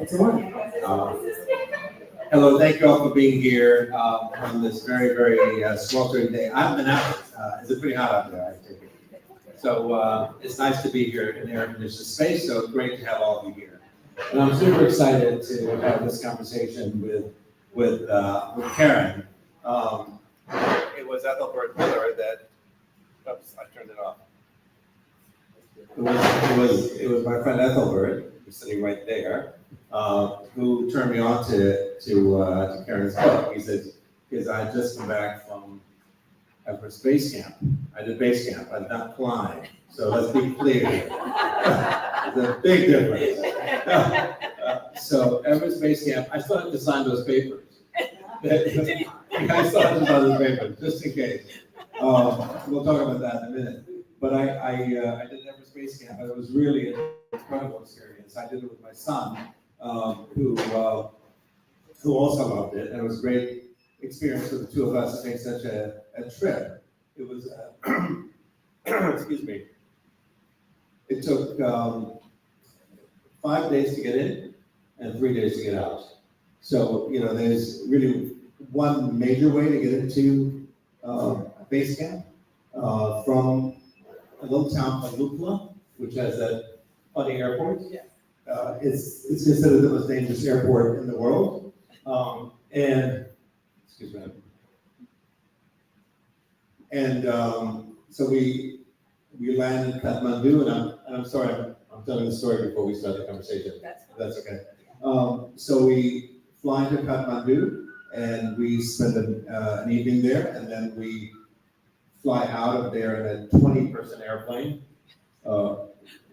Excellent. Hello, thank you all for being here on this very, very sweltering day. I've been out. It's pretty hot out there, I take it. So it's nice to be here in air-conditioned space, so great to have all of you here. And I'm super excited to have this conversation with Karen. It was Ethelbert Miller that, oops, I turned it off. It was my friend Ethelbert, who's sitting right there, who turned me on to Karen's book. He said, because I had just come back from Everest Base Camp. I did base camp, I did not climb. So let's be clear. There's a big difference. So Everest Base Camp, I still have to sign those papers. I still have to sign those papers, just in case. We'll talk about that in a minute. But I did Everest Base Camp, and it was really an incredible experience. I did it with my son, who also loved it, and it was a great experience for the two of us to take such a trip. It was, excuse me, it took 5 days to get in and 3 days to get out. So, you know, there's really one major way to get into base camp from a little town called Lukla, which has a funny airport. Yeah. It's considered the most dangerous airport in the world. And excuse me. And so we landed in Kathmandu, and I'm sorry, I'm telling the story before we start the conversation. That's okay. So we fly to Kathmandu, and we spend an evening there, and then we fly out of there in a 20-person airplane.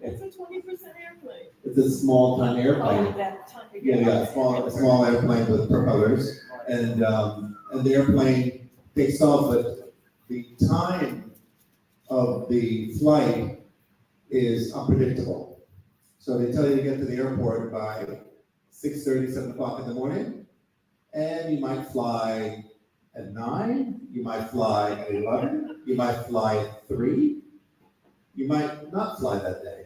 It's a 20-person airplane. It's a small, tiny airplane. Oh, that tiny. Yeah, small airplane with propellers, and the airplane takes off, but the time of the flight is unpredictable. So they tell you to get to the airport by 6:30, 7 o'clock in the morning, and you might fly at 9, you might fly at 11, you might fly at 3, you might not fly that day.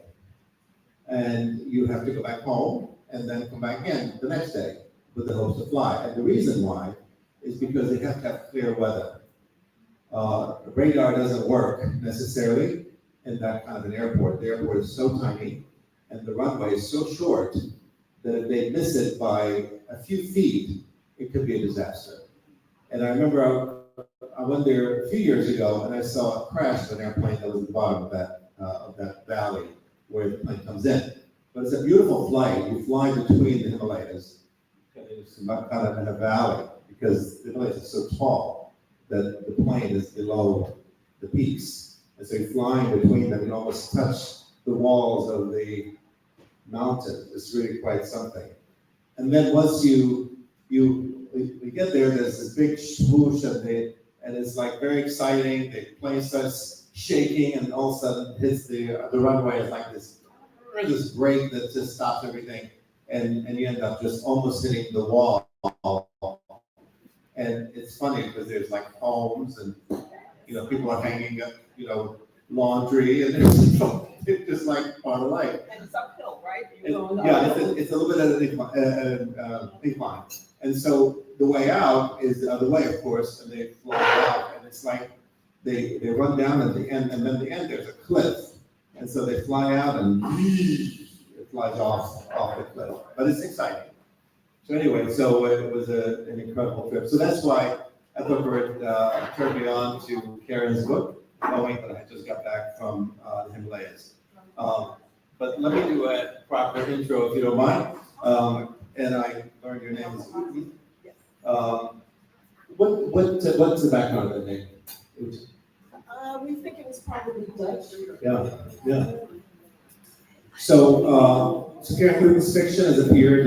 And you have to go back home and then come back again the next day with the hopes to fly. And the reason why is because they have to have clear weather. Radar doesn't work necessarily in that kind of an airport. The airport is so tiny and the runway is so short that if they miss it by a few feet, it could be a disaster. And I remember I went there a few years ago and I saw a crash of an airplane that was at the bottom of that valley where the plane comes in. But it's a beautiful flight. You fly between the Himalayas, and it's kind of in a valley because the Himalayas are so tall that the plane is below the peaks. And so you're flying between them and almost touch the walls of the mountain. It's really quite something. And then once we get there, there's this big swoosh and it's like very exciting. The plane starts shaking and all of a sudden hits the runway is like this break that just stops everything, and you end up just almost hitting the wall. And it's funny because there's like homes and people are hanging up laundry and it's just like part of life. And it's uphill, right? It's a little bit of an incline. And so the way out is the other way, of course, and they fly out, and it's like they run down at the end, and then at the end there's a cliff. And so they fly out and it flies off the cliff. But it's exciting. So anyway, it was an incredible trip. So that's why I thought it turned me on to Karen's book, knowing that I just got back from the Himalayas. But let me do a proper intro if you don't mind. And I learned your name is Outen. What's the background of the name? We think it was probably Dutch. Yeah. So Karen Outen's fiction has appeared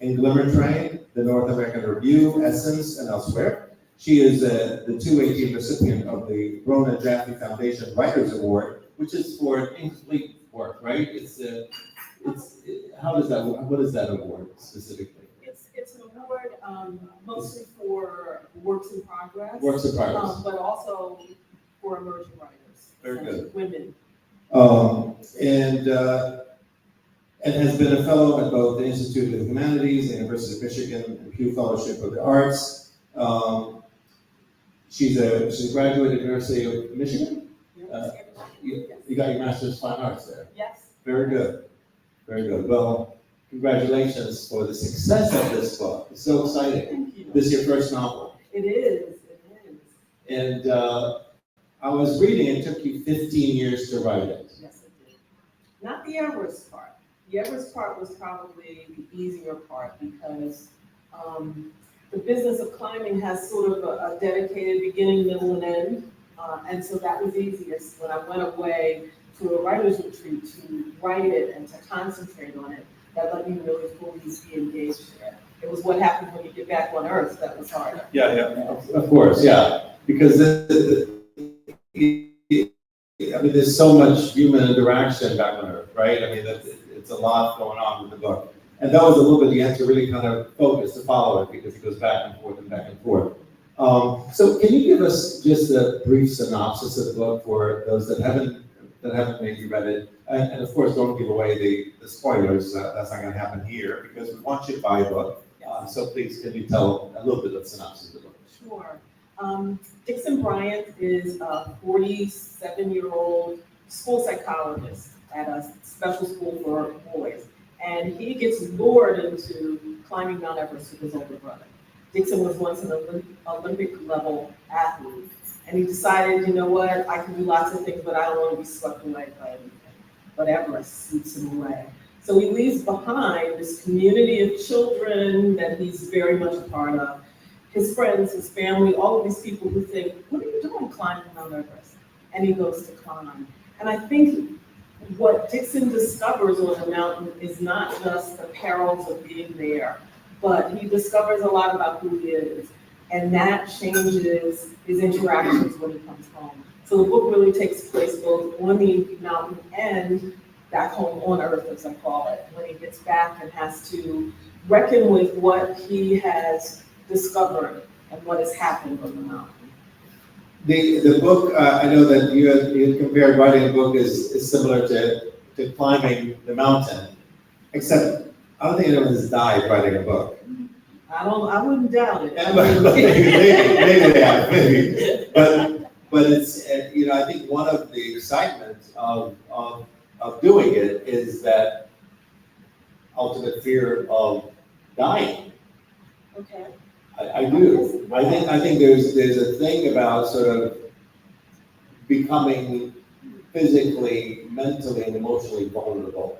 in Glimmer Train, the North American Review, Essence, and elsewhere. She is the 2018 recipient of the Rona Jaffe Foundation Writers Award, which is for incomplete work, right? What is that award specifically? It's an award mostly for works in progress. Works in progress. But also for emerging writers. Very good. Women. and has been a fellow at both the Institute of Humanities, the University of Michigan, and Pew Fellowship of the Arts. She's a graduate of the University of Michigan. You got your Master's of Fine Arts there. Yes. Very good. Very good. Well, congratulations for the success of this book. It's so exciting. Thank you. This is your first novel. It is. It is. And I was reading, it took you 15 years to write it. Yes, it did. Not the Everest part. The Everest part was probably the easier part because the business of climbing has sort of a dedicated beginning, middle, and end. And so that was easiest when I went away to a writer's retreat to write it and to concentrate on it. That let me really fully be engaged there. It was what happens when you get back on Earth that was harder. Yeah, of course, yeah. Because I mean, there's so much human interaction back on Earth, right? I mean, it's a lot going on with the book. And that was a little bit, you had to really kind of focus to follow it because it goes back and forth and back and forth. So can you give us just a brief synopsis of the book for those that haven't maybe read it? And of course, don't give away the spoilers. That's not going to happen here because we want you to buy a book. So please, can you tell a little bit of the synopsis of the book? Sure. DIXON Bryant is a 47-year-old school psychologist at a special school for boys. And he gets lured into climbing Mount Everest with his older brother. DIXON was once an Olympic-level athlete. And he decided, you know what, I can do lots of things, but I don't want to be swept away by anything. But Everest sweeps him away. So he leaves behind this community of children that he's very much a part of. His friends, his family, all of these people who think, what are you doing climbing Mount Everest? And he goes to climb. And I think what DIXON discovers on the mountain is not just the perils of being there, but he discovers a lot about who he is. And that changes his interactions when he comes home. So the book really takes place both on the mountain and back home on Earth, as I call it, when he gets back and has to reckon with what he has discovered and what has happened on the mountain. The book, I know that you had compared writing a book is similar to climbing the mountain, except I don't think anyone has died writing a book. I wouldn't doubt it. Maybe they have, maybe. But it's, I think one of the excitements of doing it is that ultimate fear of dying. Okay. I do. I think there's a thing about sort of becoming physically, mentally, and emotionally vulnerable.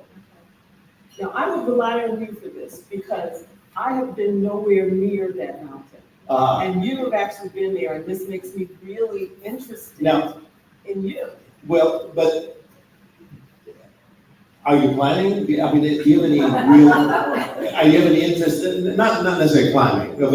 Now, I would rely on you for this because I have been nowhere near that mountain. And you have actually been there, and this makes me really interested in you. Well, but are you planning? I mean, do you have any real, are you have any interest in, not necessarily climbing, but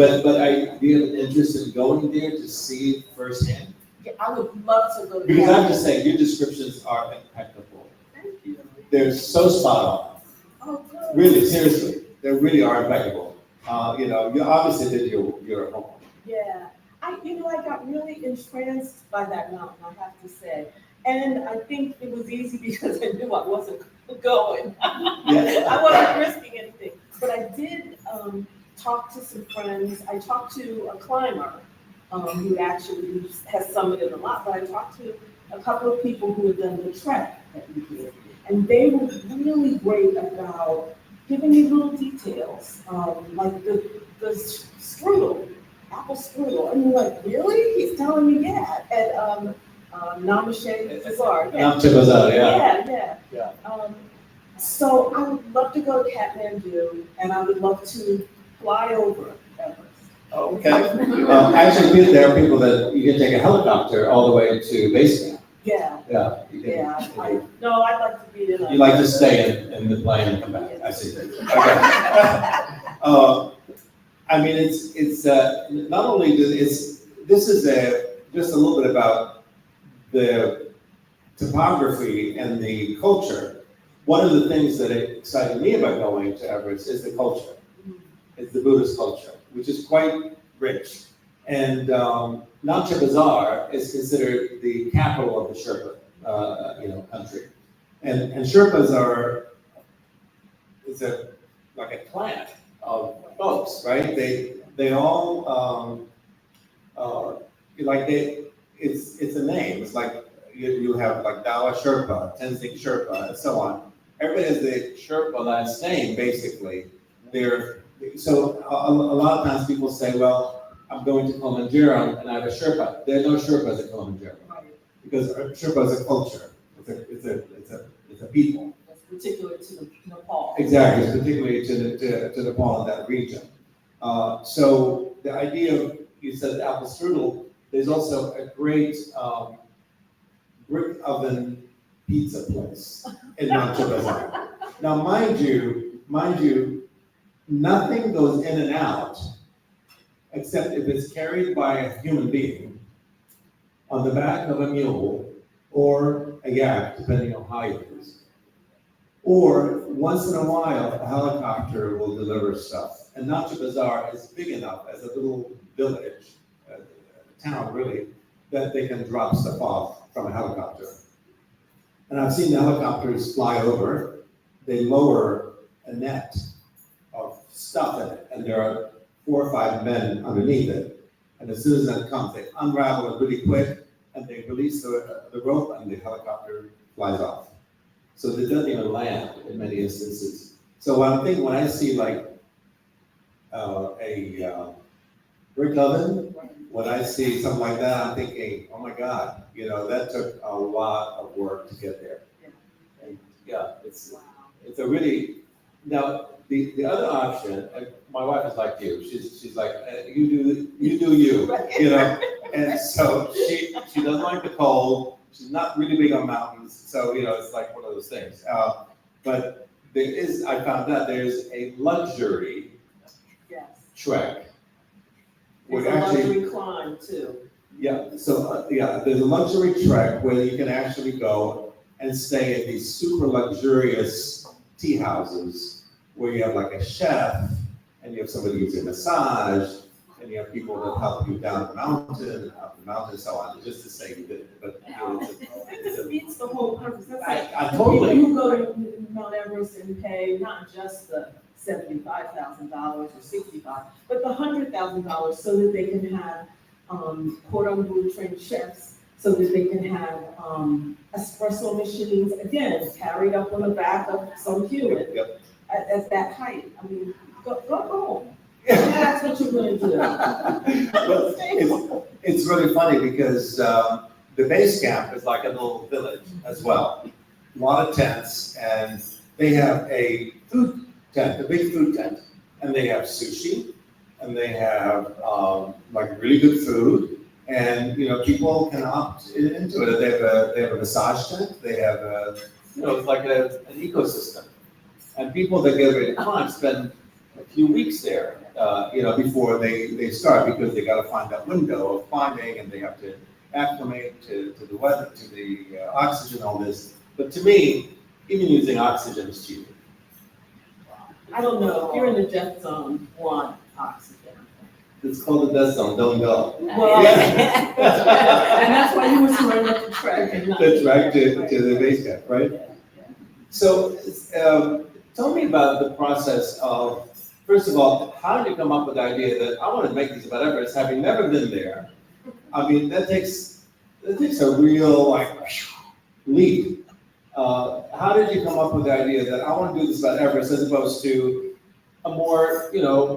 do you have an interest in going there to see it firsthand? Yeah, I would love to go there. Because I'm just saying, your descriptions are impeccable. Thank you. They're so spot on. Oh, good. Really, seriously, they really are impeccable. You obviously did your homework. Yeah, I got really entranced by that mountain, I have to say. And I think it was easy because I knew I wasn't going. Yeah. I wasn't risking anything. But I did talk to some friends. I talked to a climber who actually has summited a lot, but I talked to a couple of people who had done the trek that we did. And they were really great about giving me little details, like the strudel, apple strudel. And you're like, really? He's telling me, yeah. At Namaste Bazaar. Namaste Bazaar, yeah. Yeah. So I would love to go to Kathmandu, and I would love to fly over Everest. Oh, okay. Actually, there are people that you can take a helicopter all the way to base camp. Yeah. Yeah. I'd like to be in. You like to stay in the plane and come back. I see. Okay. I mean, it's not only this is just a little bit about the topography and the culture. One of the things that excited me about going to Everest is the culture. It's the Buddhist culture, which is quite rich. And Namaste Bazaar is considered the capital of the Sherpa, country. And Sherpas are like a clan of folks, right? They all, like it's a name. It's like you have like Dawa Sherpa, Tenzing Sherpa, and so on. Everybody has the Sherpa last name, basically. So a lot of times people say, well, I'm going to Kilimanjaro and I have a Sherpa. There are no Sherpas at Kilimanjaro because Sherpa is a culture. It's a people. That's particular to Nepal. Exactly, it's particularly to Nepal and that region. So the idea of, you said apple strudel, there's also a great brick oven pizza place in Mount Bazaar. Now, mind you, nothing goes in and out except if it's carried by a human being on the back of a mule or a yak, depending on how it is. Or once in a while, a helicopter will deliver stuff. And Nacha Bazaar is big enough as a little village, a town really, that they can drop stuff off from a helicopter. And I've seen the helicopters fly over, they lower a net of stuff in it, and there are 4 or 5 men underneath it. And as soon as that comes, they unravel it really quick, and they release the rope, and the helicopter flies off. So it doesn't even land in many instances. So what I'm thinking, when I see like a brick oven, when I see something like that, I'm thinking, oh my God, that took a lot of work to get there. And yeah, it's a really, now the other option, and my wife is like you, she's like, you do you, and so she doesn't like the cold. She's not really big on mountains, so it's like one of those things. But I found out there's a luxury trek. There's a luxury climb too. Yeah, so there's a luxury trek where you can actually go and stay at these super luxurious tea houses where you have like a chef and you have somebody who's a massage and you have people that help you down the mountain, up the mountain, and so on, just to say you did it. But This beats the whole purpose. That's like I totally. You go to Mount Everest and pay not just the $75,000 or $65,000, but the $100,000 so that they can have quote unquote trained chefs, so that they can have espresso machines, again, carried up on the back of some human at that height. I mean, go home. That's what you're going to do. Well, it's really funny because the base camp is like a little village as well. A lot of tents, and they have a food tent, a big food tent, and they have sushi, and they have like really good food, and people can opt into it. They have a massage tent. They have it's like an ecosystem, and people that get ready to climb spend a few weeks there. Before they start, because they got to find that window of climbing, and they have to acclimate to the weather, to the oxygen, all this. But to me, even using oxygen is cheap. I don't know. If you're in the death zone, want oxygen. It's called the death zone. Don't go. Well, and that's why you were smart enough to trek. That's right, to the base camp, right? So, tell me about the process of. First of all, how did you come up with the idea that I want to make this about Everest, having never been there? I mean, that takes a real leap. How did you come up with the idea that I want to do this about Everest as opposed to a more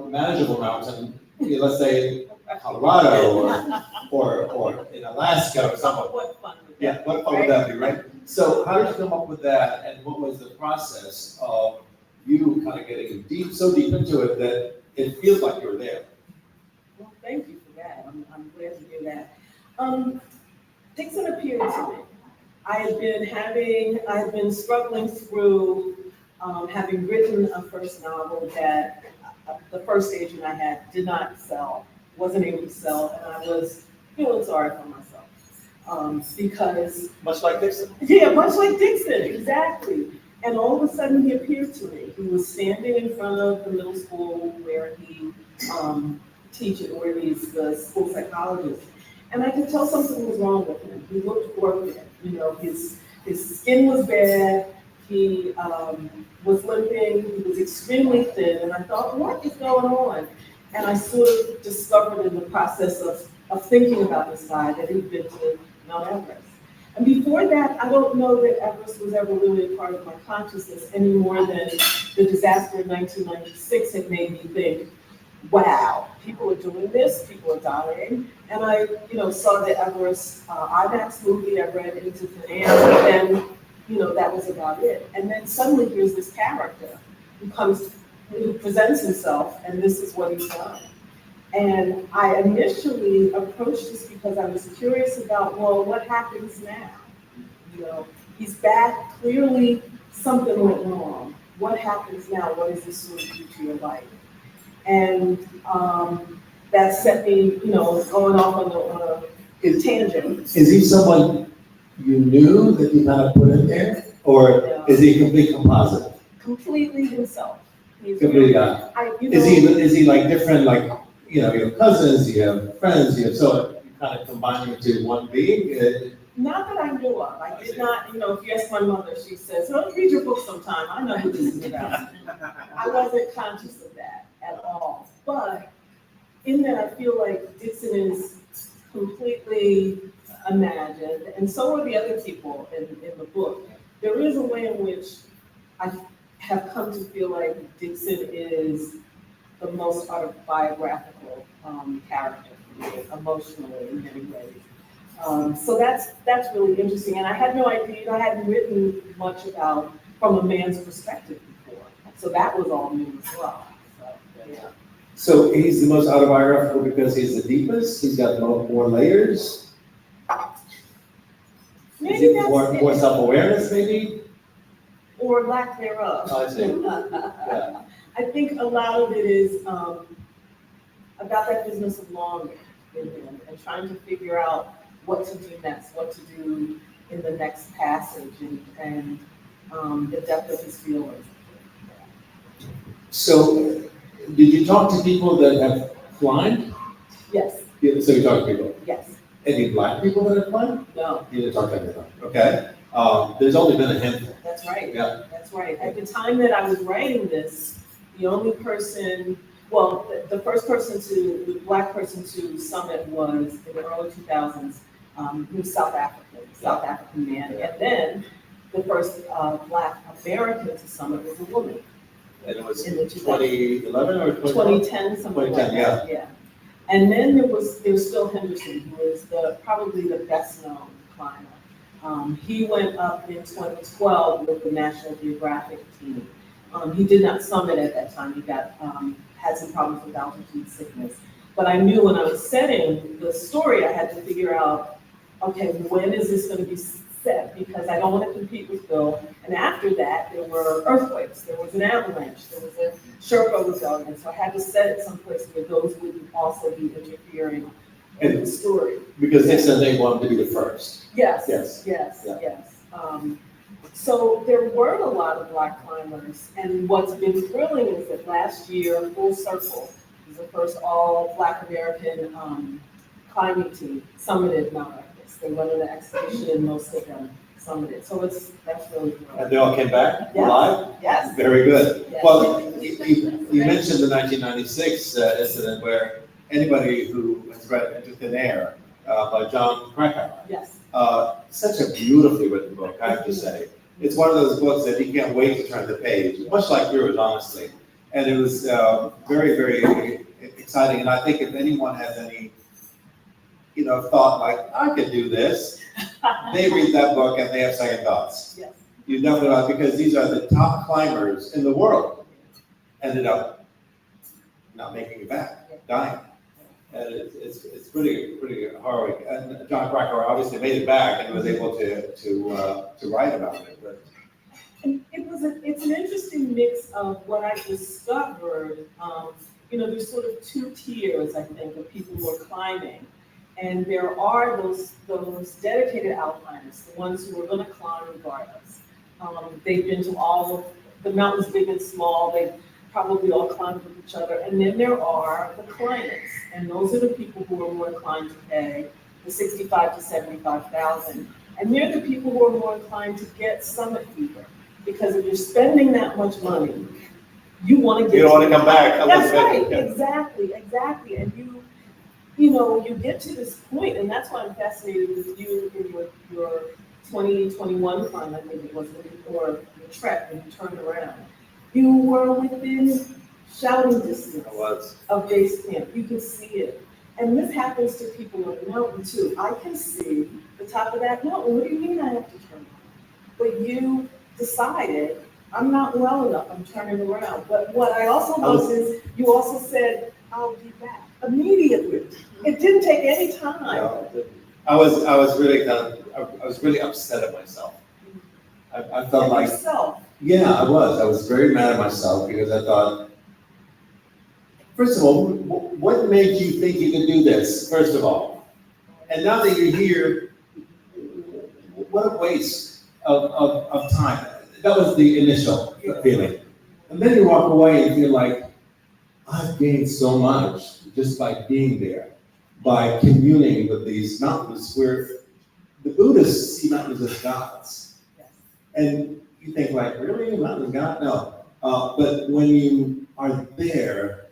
manageable mountain, let's say Colorado or in Alaska or something? What fun! What fun would that be, right? So how did you come up with that, and what was the process of you kind of getting so deep into it that it feels like you're there? Well, thank you for that. I'm glad to hear that. DIXON appeared to me. I had been struggling through having written a first novel that the first agent I had did not sell, wasn't able to sell, and I was feeling sorry for myself. Because much like DIXON. Yeah, much like DIXON, exactly. And all of a sudden he appeared to me. He was standing in front of the middle school where he teaches, where he's the school psychologist. And I could tell something was wrong with him. He looked broken. His skin was bad. He was limping, he was extremely thin, and I thought, what is going on? And I sort of discovered in the process of thinking about this guy that he'd been to Mount Everest. And before that, I don't know that Everest was ever really a part of my consciousness any more than the disaster in 1996 had made me think, wow, people are doing this, people are dying. And I, saw the Everest IMAX movie, I read Into Thin Air, and then, that was about it. And then suddenly here's this character who presents himself, and this is what he's done. And I initially approached this because I was curious about, well, what happens now? He's back, clearly something went wrong. What happens now? What does this sort of do to your life? And that set me, going off on a tangent. Is he someone you knew that you kind of put in there? Or is he a complete composite? Completely himself. He's Completely guy. Is he like different, like, you have cousins, you have friends, so you kind of combine them into one being? Not that I knew of. I did not, if you ask my mother, she says, oh, read your book sometime. I know who this is about. I wasn't conscious of that at all. But in that, I feel like DIXON is completely imagined, and so are the other people in the book. There is a way in which I have come to feel like DIXON is the most autobiographical character for me, emotionally in many ways. So that's really interesting. And I had no idea, I hadn't written much about from a man's perspective before. So that was all new as well. So, yeah. So he's the most autobiographical because he's the deepest, he's got more layers? Maybe that's more self-awareness, maybe? Or lack thereof. I see. Yeah. I think a lot of it is about that business of longing in him and trying to figure out what to do next, what to do in the next passage, and the depth of his feelings. So, did you talk to people that have climbed? Yes. Yeah, so you talked to people? Yes. Any Black people that have climbed? No. You didn't talk to anyone, okay? There's only been a handful. That's right. Yeah. That's right. At the time that I was writing this, the only person, well, the first person the Black person to summit was in the early 2000s, he was South African man. And then the first Black American to summit was a woman. And it was in the 2011 or 2010, something 2010, like that. Yeah. And then there was Phil Henderson, who was probably the best known climber. He went up in 2012 with the National Geographic team. He did not summit at that time. He had some problems with altitude sickness. But I knew when I was setting the story, I had to figure out, okay, when is this going to be set? Because I don't want to compete with Phil. And after that, there were earthquakes. There was an avalanche. There was a Sherpa rebellion. So I had to set it someplace where those wouldn't also be interfering in the story. Because they said they wanted to be the first. Yes. Yeah. So there weren't a lot of Black climbers, and what's been thrilling is that last year, Full Circle was the first all Black American climbing team summited Mount Everest. They went on an expedition, and most of them summited. So that's really thrilling. And they all came back alive? Yes. Very good. Yes. Well, you mentioned the 1996 incident where anybody who has read Into Thin Air by John Krakauer. Yes. Such a beautifully written book, I have to say. It's one of those books that you can't wait to turn the page, much like yours, honestly. And it was very, very exciting. And I think if anyone has any, thought like, I could do this, they read that book and they have second thoughts. Yes. You definitely are, because these are the top climbers in the world. Ended up not making it back, dying. And it's pretty horrific. And John Krakauer obviously made it back and was able to write about it. But and it's an interesting mix of what I discovered. There's sort of two tiers, I think, of people who are climbing, and there are those dedicated alpinists, the ones who are going to climb regardless. They've been to all of the mountains, big and small. They've probably all climbed with each other. And then there are the clients, and those are the people who are more inclined to pay the $65,000 to $75,000. And they're the people who are more inclined to get summit fever. Because if you're spending that much money, you want to get. You don't want to come back. That's right, exactly. And you get to this point, and that's why I'm fascinated with you in your 2021 fund, I think it was, or your trek when you turned around. You were within shouting distance I was. of base camp. You can see it. And this happens to people on the mountain too. I can see the top of that mountain. What do you mean I have to turn around? But you decided, I'm not well enough, I'm turning around. But what I also love is, you also said, I'll be back immediately. It didn't take any time. No, it didn't. I was really upset at myself. I felt And like, yourself. yeah, I was very mad at myself because I thought, first of all, what made you think you could do this, first of all? And now that you're here, what a waste of time. That was the initial feeling. And then you walk away and feel like, I've gained so much just by being there, by communing with these mountains where the Buddhists see mountains as gods. And you think like, really, a mountain god? No. But when you are there,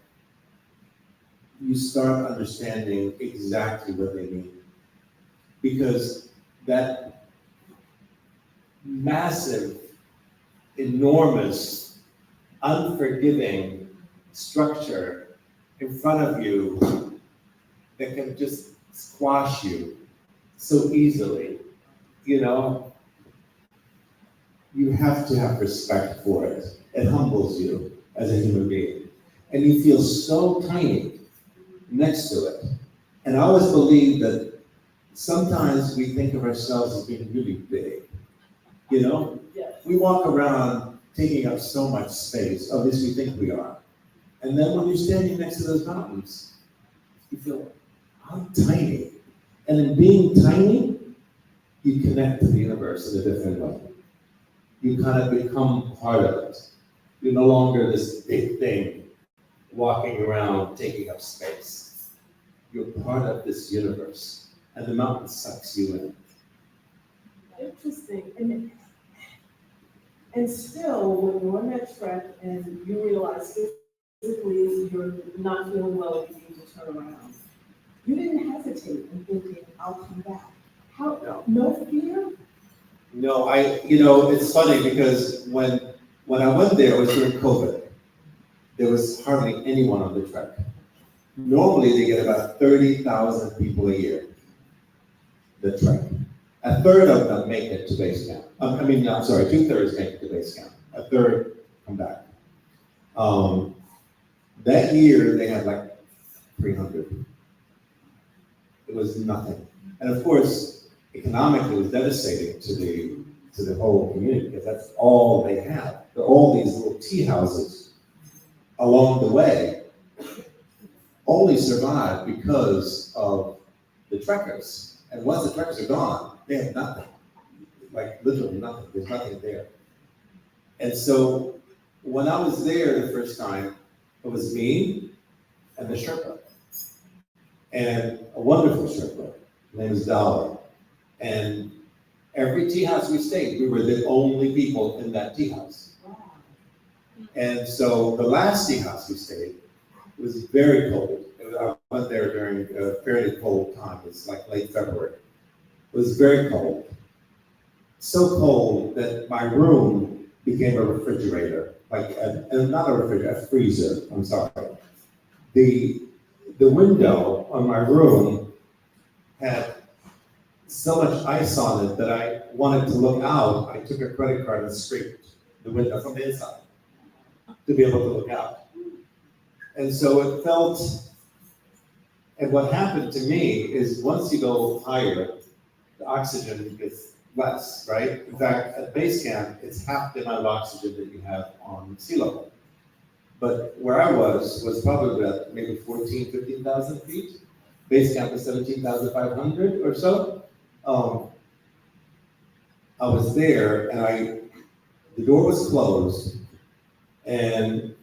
you start understanding exactly what they mean. Because that massive, enormous, unforgiving structure in front of you that can just squash you so easily, you have to have respect for it. It humbles you as a human being. And you feel so tiny next to it. And I always believe that sometimes we think of ourselves as being really big, Yes. We walk around taking up so much space, at least we think we are. And then when you're standing next to those mountains, you feel, I'm tiny. And in being tiny, you connect to the universe in a different way. You kind of become part of it. You're no longer this big thing walking around taking up space. You're part of this universe, and the mountain sucks you in. Interesting. And still, when you're on that trek and you realize physically you're not feeling well, you need to turn around, you didn't hesitate in thinking, I'll come back. How? No fear? No, it's funny because when I went there, it was during COVID. There was hardly anyone on the trek. Normally, they get about 30,000 people a year, the trek. A third of them make it to base camp. 2/3 make it to base camp. A third come back. That year, they had like 300. It was nothing. And of course, economically, it was devastating to the whole community because that's all they have. All these little tea houses along the way only survive because of the trekkers. And once the trekkers are gone, they have nothing. Like literally nothing. There's nothing there. And so when I was there the first time, it was me and the Sherpa. And a wonderful Sherpa. His name is Dala. And every tea house we stayed, we were the only people in that tea house. Wow. And so the last tea house we stayed was very cold. I went there during a fairly cold time. It was like late February. It was very cold. So cold that my room became a refrigerator, not a refrigerator, a freezer, I'm sorry. The window on my room had so much ice on it that I wanted to look out. I took a credit card and scraped the window from the inside to be able to look out. And so it felt, and what happened to me is once you go higher, the oxygen gets less, right? In fact, at base camp, it's half the amount of oxygen that you have on sea level. But where I was probably about maybe 15,000 feet. Base camp was 17,500 or so. I was there and the door was closed and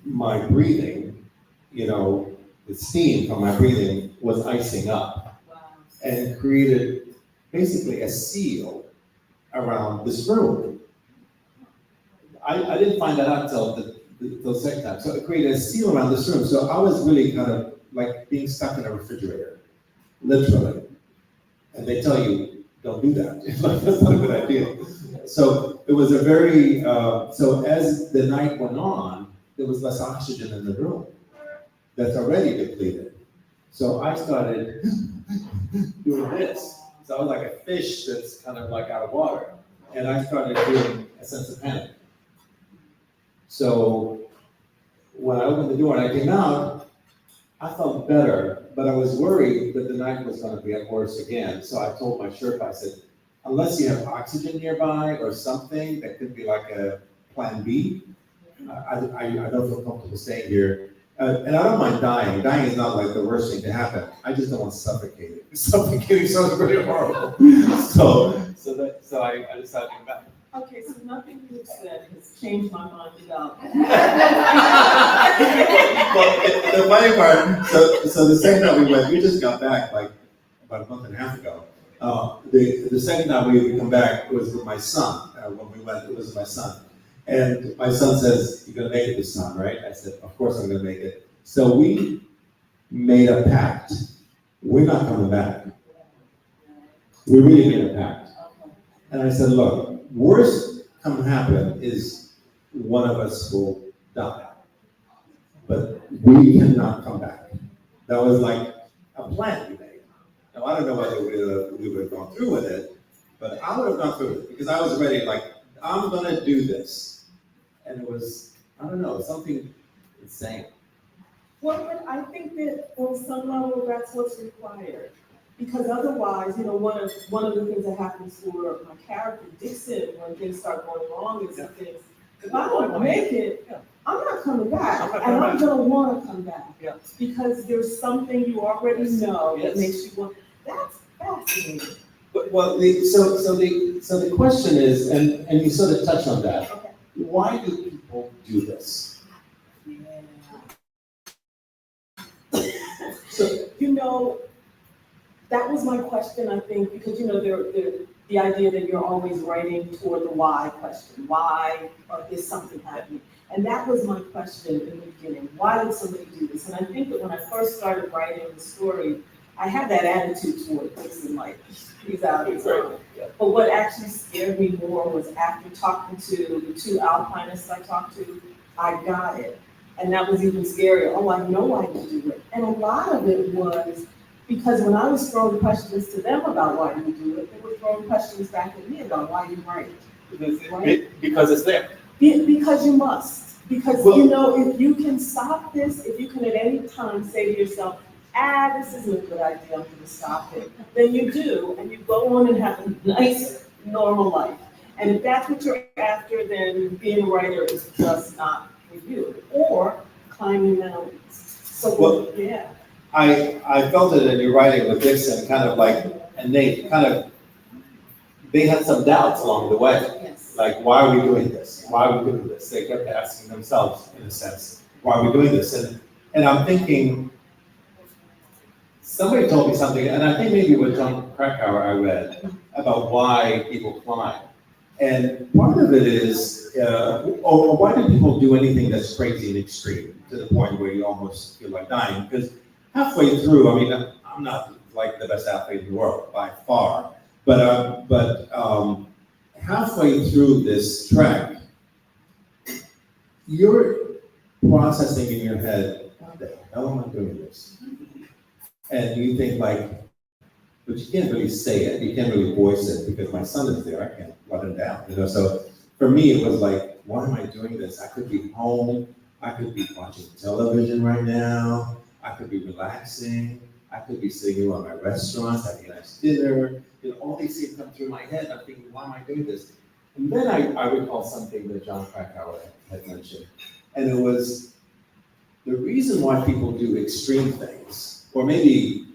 my breathing, the steam from my breathing was icing up. Wow. And created basically a seal around this room. I didn't find that out until the second time. So it created a seal around this room. So I was really kind of like being stuck in a refrigerator, literally. And they tell you, don't do that. That's not a good idea. So it was a very, so as the night went on, there was less oxygen in the room that's already depleted. So I started doing this. So I was like a fish that's kind of like out of water. And I started feeling a sense of panic. So when I opened the door and I came out, I felt better, but I was worried that the night was going to get worse again. So I told my Sherpa, I said, unless you have oxygen nearby or something that could be like a plan B, I don't feel comfortable staying here. And I don't mind dying. Dying is not like the worst thing to happen. I just don't want suffocating. Suffocating sounds pretty horrible. So I decided to come back. Okay, so nothing you've said has changed my mind about. Well, the funny part, so the second time we went, we just got back like about a month and a half ago. The second time we come back was with my son. When we went, it was with my son. And my son says, "You're gonna make it this time, right?" I said, "Of course I'm gonna make it." So we made a pact. We're not coming back. We really made a pact. And I said, look, worst come happen is one of us will die. But we cannot come back. That was like a plan we made. Now, I don't know whether we would have gone through with it, but I would have gone through with it because I was ready, like, I'm gonna do this. And it was, I don't know, something insane. Well, but I think that on some level, that's what's required. Because otherwise, you know, one of the things that happens for my character, Dixon, when things start going wrong is things, if I don't make it, I'm not coming back, and I'm gonna wanna come back. Yeah. Because there's something you already know that Yes. makes you want, that's fascinating. But, well, so the question is, and you sort of touched on that, Okay. why do people do this? So, You know, that was my question, I think, because, you know, the idea that you're always writing toward the why question. Why is something happening? And that was my question in the beginning. Why did somebody do this? And I think that when I first started writing the story, I had that attitude toward Dixon, like, he's out of his mind. But what actually scared me more was after talking to the two alpinists I talked to, I got it. And that was even scarier. Oh, I know I can do it. And a lot of it was because when I was throwing questions to them about why you do it, they were throwing questions back at me about why you write. Because it's there. Because you must. Because, Well, you know, if you can stop this, if you can at any time say to yourself, this isn't a good idea, I'm gonna stop it, then you do, and you go on and have a nice, normal life. And if that's what you're after, then being a writer is just not for you, or climbing mountains. So, Well, yeah. I felt it in your writing with Dixon, kind of like, and Nate, kind of, they had some doubts along the way. Yes. Like, why are we doing this? Why are we doing this? They kept asking themselves, in a sense, why are we doing this? And I'm thinking, somebody told me something, and I think maybe with John Krakauer I read about why people climb. And part of it is, or why do people do anything that's crazy and extreme to the point where you almost feel like dying? Because halfway through, I mean, I'm not like the best athlete in the world by far, but halfway through this trek, you're processing in your head, what the hell am I doing this? And you think like, but you can't really say it, you can't really voice it because my son is there, I can't let him down, you know? So for me, it was like, why am I doing this? I could be home, I could be watching television right now, I could be relaxing, I could be sitting around my restaurants, having a nice dinner, you know, all these things come through my head, I'm thinking, why am I doing this? And then I recall something that John Krakauer had mentioned, and it was the reason why people do extreme things, or maybe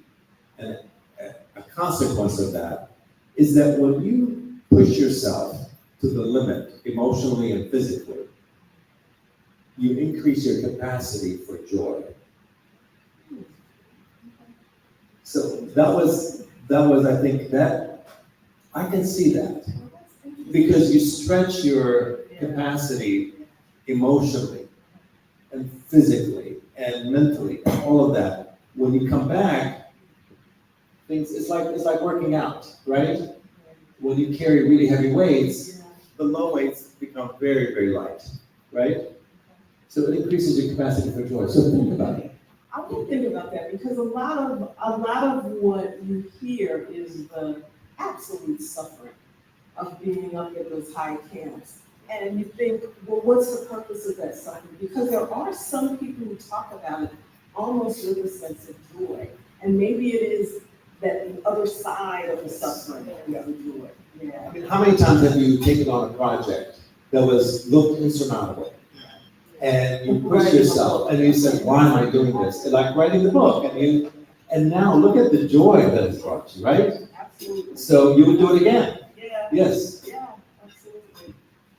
a consequence of that, is that when you push yourself to the limit, emotionally and physically, you increase your capacity for joy. So that was, I think, that, I can see that. Because you stretch your capacity emotionally and physically and mentally, and all of that. When you come back, it's like working out, right? When you carry really heavy weights, the low weights become very, very light, right? So it increases your capacity for joy. So think about it. I will think about that because a lot of what you hear is the absolute suffering of being up at those high camps. And you think, well, what's the purpose of that suffering? Because there are some people who talk about it almost with a sense of joy. And maybe it is that the other side of the suffering is the joy. Yeah. I mean, how many times have you taken on a project that looked insurmountable? And you pushed yourself and you said, why am I doing this? And like writing the book, and now look at the joy that it's brought you, right? Absolutely. So you would do it again? Yeah. Yes. Yeah, absolutely.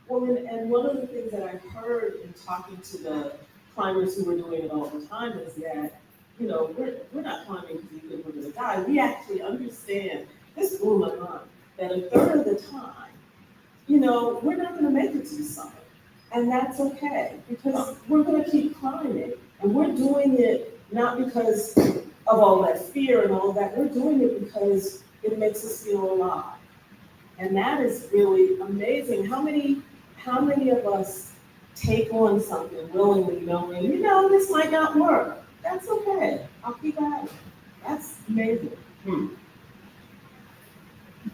Well, and one of the things that I've heard in talking to the climbers who are doing it all the time is that, you know, we're not climbing because we think we're gonna die. We actually understand, this blew my mind, that a third of the time, you know, we're not gonna make it to the summit. And that's okay, because we're gonna keep climbing. And we're doing it not because of all that fear and all that, we're doing it because it makes us feel alive. And that is really amazing. How many of us take on something willingly knowing, you know, this might not work? That's okay, I'll keep at it. That's amazing.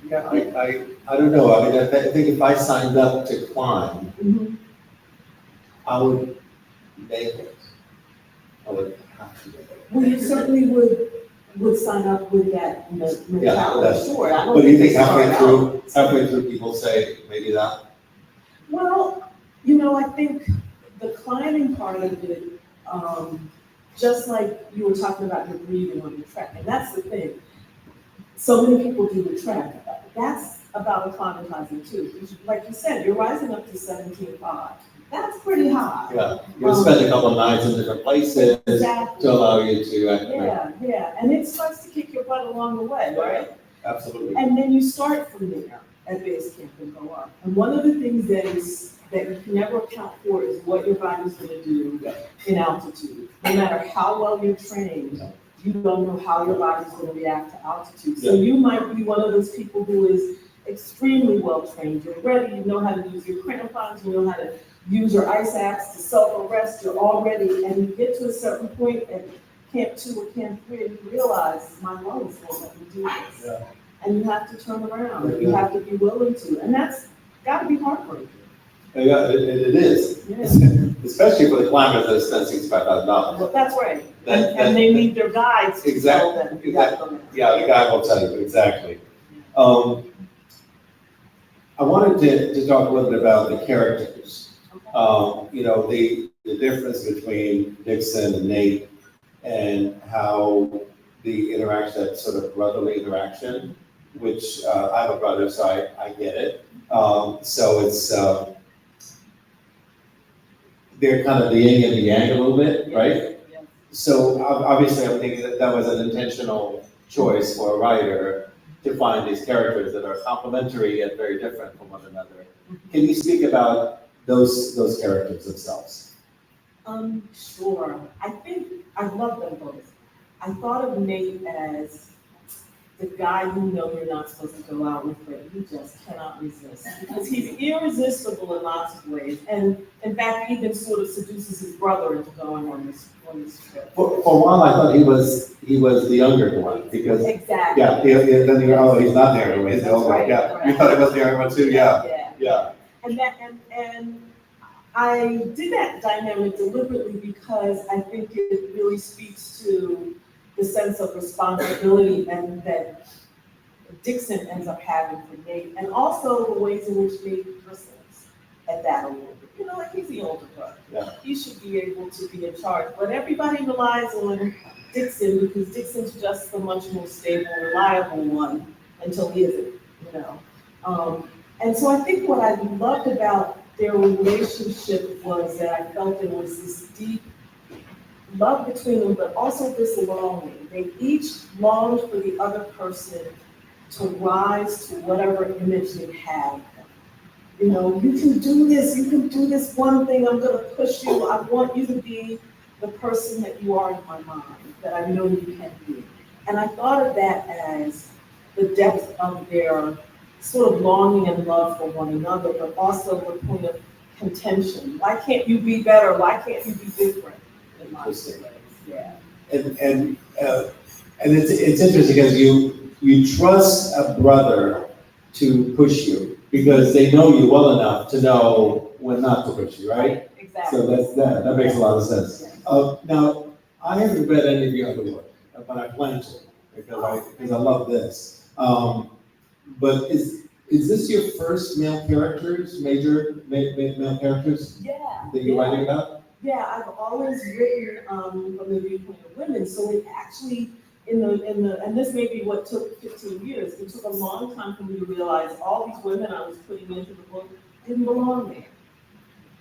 Yeah, I don't know. I mean, I think if I signed up to climb, Mhm. I would make it. I would have to make it. Well, you certainly would sign up with that mentality, that's- sure. I don't But do you think start halfway through people say, maybe not? Well, you know, I think the climbing part of it, just like you were talking about your breathing on the trek, and that's the thing. So many people do the trek. That's about acclimatizing too. Like you said, you're rising up to 17.5. That's pretty high. Yeah, you'll spend a couple of nights in different places Exactly. to allow you to acclimate. Yeah, and it starts to kick your butt along the way, right? Absolutely. And then you start from there at base camp and go up. And one of the things that you can never account for is what your body's gonna do in altitude. No matter how well you're trained, you don't know how your body's gonna react to altitude. So you might be one of those people who is extremely well trained. You're ready, you know how to use your crampons, you know how to use your ice axe to self-arrest, you're all ready, and you get to a certain point at camp 2 or camp 3, and you realize, my lungs won't let me do this. Yeah. And you have to turn around, and you have to be willing to, and that's gotta be heartbreaking. Yeah, it is. Yeah. Especially for the climbers that spend $65,000. Well, that's right, and they need their guides to tell them. You gotta go now. Yeah, the guy will tell you, exactly. I wanted to talk a little bit about the characters. You know, the difference between DIXON and Nate and how the interaction, that sort of brotherly interaction, which I have a brother, so I get it. So it's, they're kind of the yin and the yang a little bit, right? Yes. So obviously, I'm thinking that was an intentional choice for a writer to find these characters that are complementary yet very different from one another. Can you speak about those characters themselves? Sure. I think I love them both. I thought of Nate as the guy you know you're not supposed to go out with, but you just cannot resist. Because he's irresistible in lots of ways. And in fact, even sort of seduces his brother into going on this trip. For a while, I thought he was the younger one, because, Exactly. then he's not the younger one, he's the That's older one, right, yeah. right. You thought he was the younger one too, yeah. And I did that dynamic deliberately because I think it really speaks to the sense of responsibility and that DIXON ends up having for Nate, and also the ways in which Nate bristles at that a little bit. You know, like he's the older brother. Yeah. He should be able to be in charge, but everybody relies on DIXON because DIXON's just the much more stable, reliable one until he isn't, you know. And so I think what I loved about their relationship was that I felt there was this deep love between them, but also this longing. They each longed for the other person to rise to whatever image they had of them. you know, you can do this one thing, I'm gonna push you, I want you to be the person that you are in my mind, that I know you can be. And I thought of that as the depth of their sort of longing and love for one another, but also the point of contention. Why can't you be better? Why can't you be different? In my ways, yeah. And it's interesting because you trust a brother to push you because they know you well enough to know when not to push you, right? Exactly. So that makes a lot of sense. Now, I haven't read any of your other work, but I plan to because I love this. But is this your first male characters, major male characters Yeah. that you're writing about? Yeah, I've always written from the viewpoint of women, so it actually, and this may be what took 15 years, it took a long time for me to realize all these women I was putting into the book didn't belong there.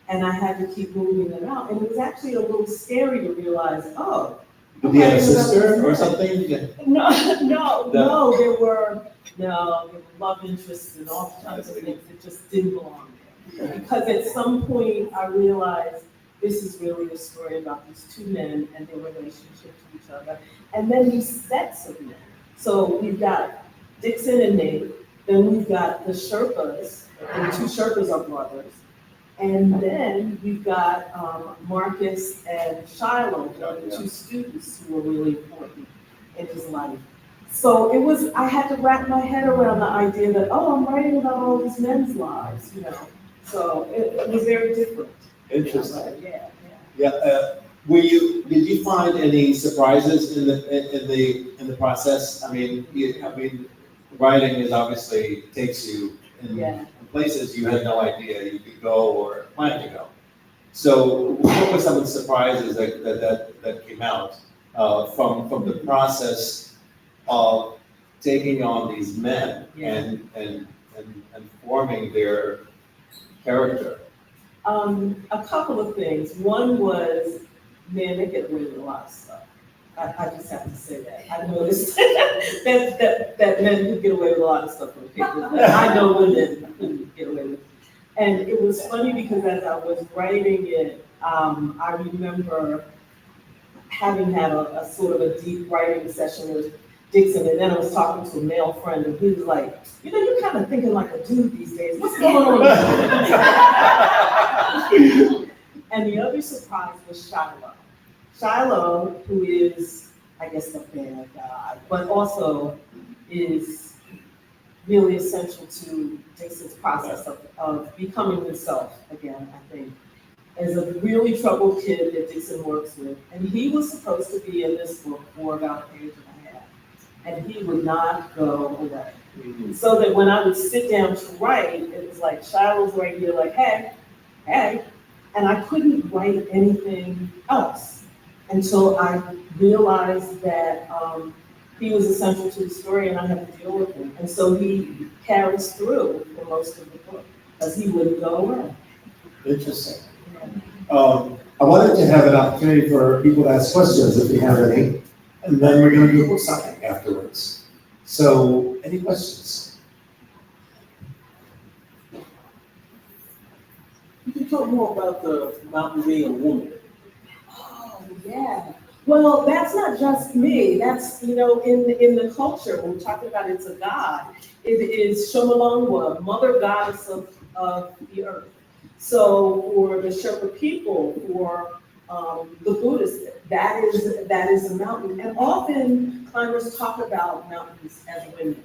And I had to keep moving them out, and it was actually a little scary to realize, oh. Did he have a sister or something? Yeah. No, there were love interests and all kinds of things that just didn't belong there. Because at some point I realized this is really a story about these two men and their relationship to each other. And then these sets of men. So we've got DIXON and Nate, then we've got the Sherpas, and the two Sherpas are brothers. And then we've got Marcus and Shiloh, the two students who were really important in his life. So I had to wrap my head around the idea that, oh, I'm writing about all these men's lives, you know. So it was very different. Interesting. Yeah. Yeah. Did you find any surprises in the process? I mean, writing is obviously takes you in places you had no idea you could go or plan to go. So what were some of the surprises that came out from the process of taking on these men and forming their character? A couple of things. One was, man, they get away with a lot of stuff. I just have to say that. I noticed that men could get away with a lot of stuff on paper, but I know women couldn't get away with it. And it was funny because as I was writing it, I remember having had a sort of a deep writing session with DIXON, and then I was talking to a male friend, and he was like, you know, you're kind of thinking like a dude these days. What's going on? And the other surprise was Shiloh. Shiloh, who is, I guess, the bad guy, but also is really essential to DIXON's process of becoming himself again, I think, is a really troubled kid that DIXON works with. And he was supposed to be in this book for about a page and a half, and he would not go away. Mm-hmm. So that when I would sit down to write, it was like Shiloh's right here, like, hey, and I couldn't write anything else until I realized that he was essential to the story and I had to deal with him. And so he carries through for most of the book, because he wouldn't go away. Interesting. I wanted to have an opportunity for people to ask questions if you have any, and then we're going to do a book signing afterwards. So, any questions? You can talk more about the mountaineering woman. Oh, yeah. Well, that's not just me. That's, you know, in the culture, when we're talking about it's a god, it is Shomalongwa, mother goddess of the earth. So for the Sherpa people, for the Buddhists, that is a mountain. And often climbers talk about mountains as women,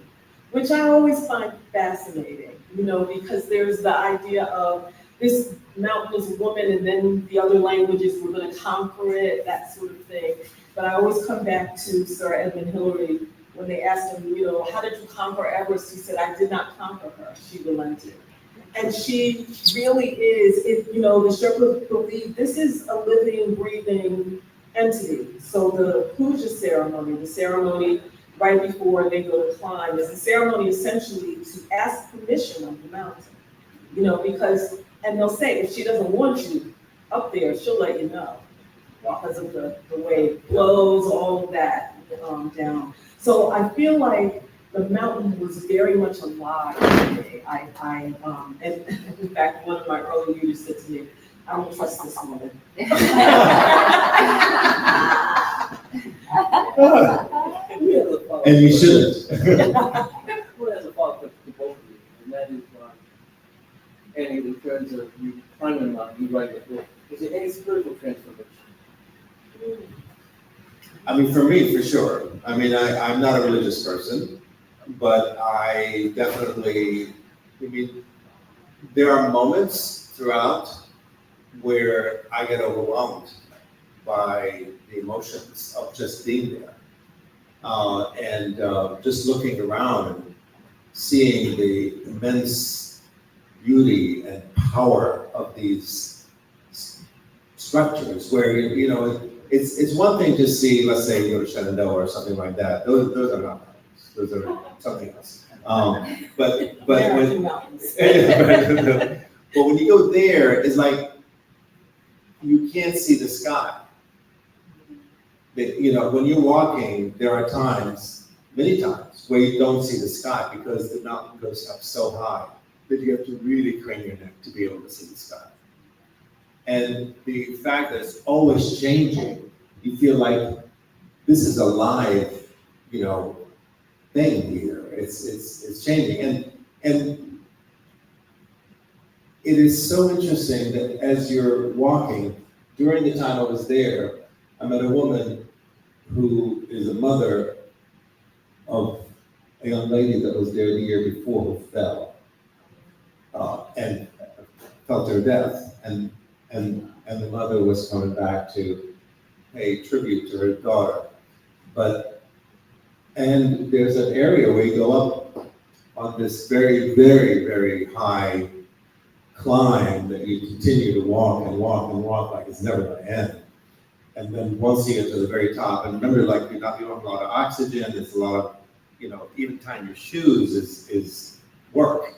which I always find fascinating, you know, because there's the idea of this mountain is a woman and then the other languages we're going to conquer it, that sort of thing. But I always come back to Sir Edmund Hillary when they asked him, you know, how did you conquer Everest? He said, I did not conquer her, she relented. And she really is, you know, the Sherpas believe this is a living, breathing entity. So the puja ceremony, the ceremony right before they go to climb, is a ceremony essentially to ask permission of the mountain. You know, because, and they'll say, if she doesn't want you up there, she'll let you know, because of the way it blows, all of that down. So I feel like the mountain was very much alive to me. And in fact, one of my early leaders said to me, I don't trust this woman. And you shouldn't. Well, as a follow-up to both of you, and that is, Andy, in terms of you climbing a mountain, you writing a book, is there any spiritual transformation? I mean, for me, for sure. I mean, I'm not a religious person, but I definitely, I mean, there are moments throughout where I get overwhelmed by the emotions of just being there. And just looking around and seeing the immense beauty and power of these structures where, you know, it's one thing to see, let's say, you go to Shenandoah or something like that. Those are not mountains. Those are something else. But when, but when you go there, it's like you can't see the sky. You know, when you're walking, there are times, many times, where you don't see the sky because the mountain goes up so high that you have to really crane your neck to be able to see the sky. And the fact that it's always changing, you feel like this is a live, you know, thing here. It's changing. And it is so interesting that as you're walking, during the time I was there, I met a woman who is a mother of a young lady that was there the year before who fell and fell to her death. And the mother was coming back to pay tribute to her daughter. And there's an area where you go up on this very, very, very high climb that you continue to walk and walk and walk like it's never gonna end. And then once you get to the very top, and remember, like you don't have a lot of oxygen, it's a lot of, you know, even tying your shoes is work.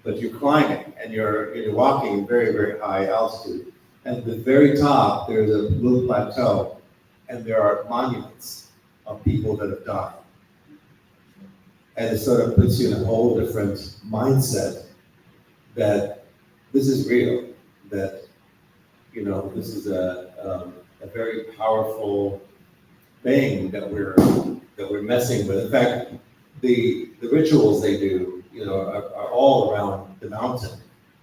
But you're climbing and you're walking very, very high altitude. And at the very top, there's a little plateau, and there are monuments of people that have died. And it sort of puts you in a whole different mindset that this is real, that, you know, this is a very powerful thing that we're messing with. In fact, the rituals they do, you know, are all around the mountain.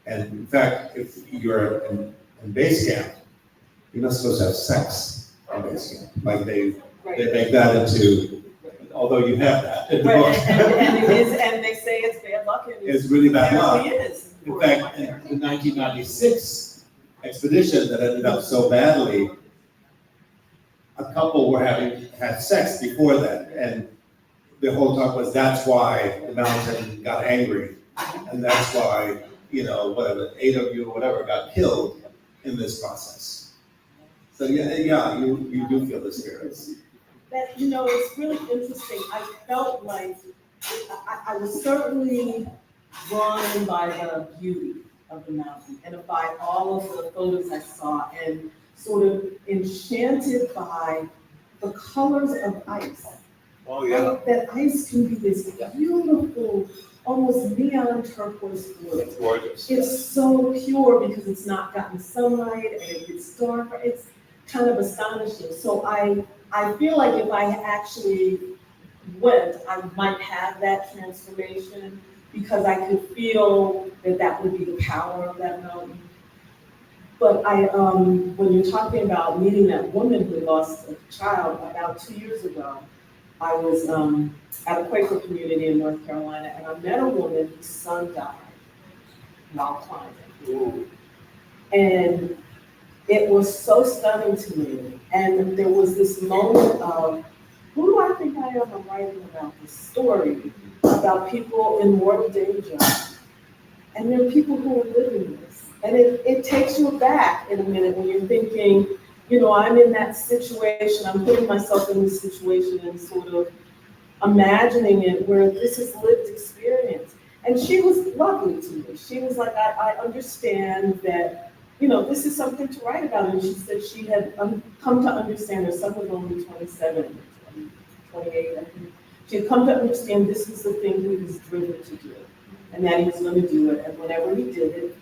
And in fact, if you're in base camp, you're not supposed to have sex in base camp. Like they make that into, although you have that in the book. And it is, and they say it's bad luck. And It's really bad luck. It is. In fact, in the 1996 expedition that ended up so badly, a couple had sex before that, and the whole talk was that's why the mountain got angry, and that's why, you know, whatever, 8 of you or whatever got killed in this process. So yeah, you do feel the spirits. That, you know, it's really interesting. I felt like I was certainly drawn by the beauty of the mountain and by all of the photos I saw, and sort of enchanted by the colors of ice. Oh yeah. That ice can be this beautiful, almost neon turquoise blue. It's gorgeous. It's so pure because it's not gotten sunlight and it gets darker. It's kind of astonishing. So I feel like if I actually went, I might have that transformation because I could feel that would be the power of that mountain. But when you're talking about meeting that woman who lost a child about 2 years ago, I was at a Quaker community in North Carolina, and I met a woman whose son died while climbing. Ooh. And it was so stunning to me. And there was this moment of, who do I think I am? I'm writing about this story about people in mortal danger. And there are people who are living this. And it takes you back in a minute when you're thinking, you know, I'm in that situation, I'm putting myself in this situation and sort of imagining it where this is lived experience. And she was lovely to me. She was like, I understand that, you know, this is something to write about. And she said she had come to understand her son was only 27, 28, I think. to come to understand this is the thing he was driven to do, and that he was going to do it, and whenever he did it,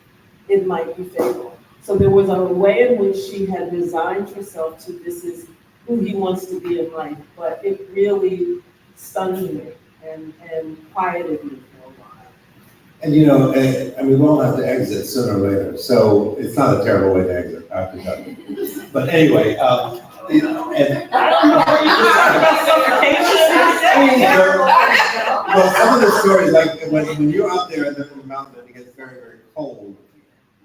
it might be fatal. So there was a way in which she had resigned herself to this is who he wants to be in life, but it really stunned me and quieted me for a while. And you know, I mean, we all have to exit sooner or later, so it's not a terrible way to exit, I have to tell you. But anyway, and I don't know, are you just talking about suffocation? well, some of the stories, like when you're out there in the mountain and it gets very, very cold,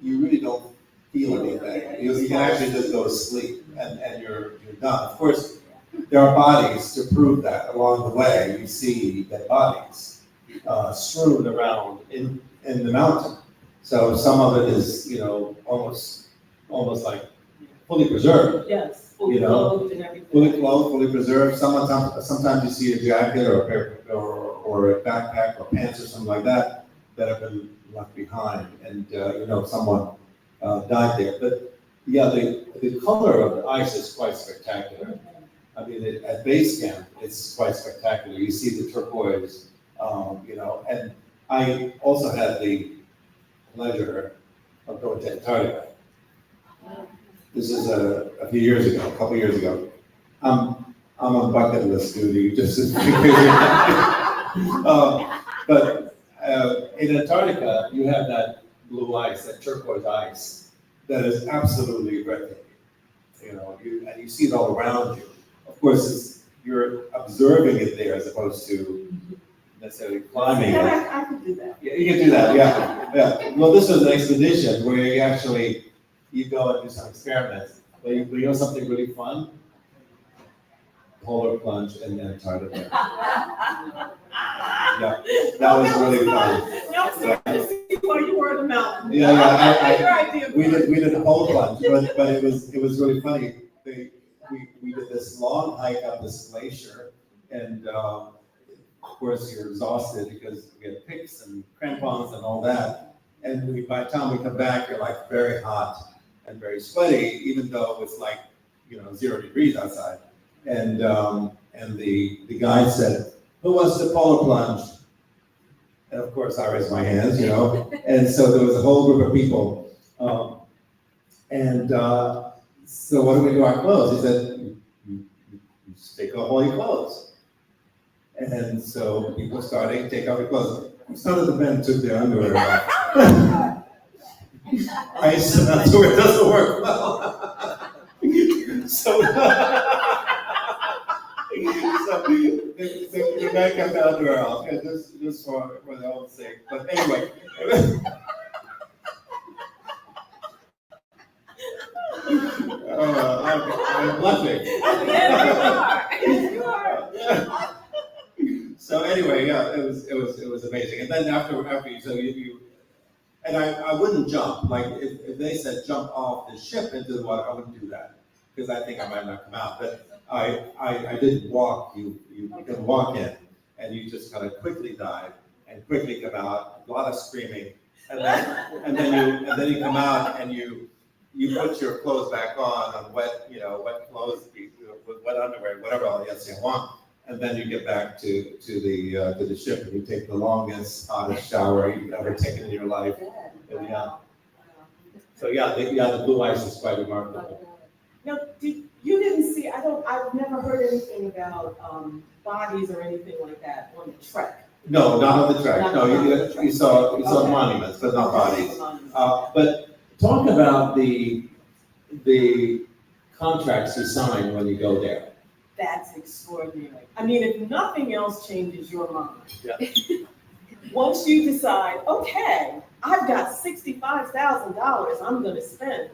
you really don't feel anything. You can actually just go to sleep and you're done. Of course, there are bodies to prove that along the way. You see dead bodies strewn around in the mountain. So some of it is, you know, almost like fully preserved. Yes, fully You know, clothed and everything. Fully clothed, fully preserved. Sometimes you see a jacket or a pair, or a backpack or pants or something like that have been left behind, and you know, someone died there. But yeah, the color of the ice is quite spectacular. I mean, at base camp, it's quite spectacular. You see the turquoise, you know, and I also had the pleasure of going to Antarctica. This is a few years ago, a couple years ago. I'm a bucket list dude, just as but in Antarctica, you have that blue ice, that turquoise ice, that is absolutely breathtaking. You know, and you see it all around you. Of course, you're observing it there as opposed to necessarily climbing it. Yeah, I could do that. Yeah, you can do that, yeah. Well, this was an expedition where you go and do some experiments. But you know something really fun? Polar plunge in Antarctica. Yeah, that was really fun. No, I'm sorry, to see why you were in the mountain. Yeah, Your idea. we did a pole plunge, but it was really funny. We did this long hike up this glacier, and of course you're exhausted because we had picks and crampons and all that. And by the time we come back, you're like very hot and very sweaty, even though it's like, you know, 0 degrees outside. And the guide said, "Who wants to polar plunge?" And of course, I raised my hands, you know. And so there was a whole group of people. So what do we do our clothes? He said, you take off all your clothes. And so people started to take off their clothes. Some of the men took their underwear off. Ice and underwear doesn't work well. So the man kept the underwear off, yeah, just for their own sake. But anyway. I'm blushing. Yes, you are. So anyway, yeah, it was amazing. And then after you, so you and I wouldn't jump. Like if they said jump off the ship into the water, I wouldn't do that because I think I might not come out. But I did walk. You can walk in, and you just kind of quickly dive and quickly come out. A lot of screaming, and then you come out and you put your clothes back on wet clothes, with wet underwear, whatever else you want, and then you get back to the ship and you take the longest, hottest shower you've ever taken in your life. And, yeah. So the blue ice is quite remarkable. Now, you didn't see, I've never heard anything about bodies or anything like that on the trek. No, not on the trek. Not No, on the you trek. saw Okay. monuments, but not bodies. Monuments. But talk about the contracts you sign when you go there. That's extraordinary. I mean, if nothing else changes your mind. Yeah. Once you decide, okay, I've got $65,000 I'm gonna spend,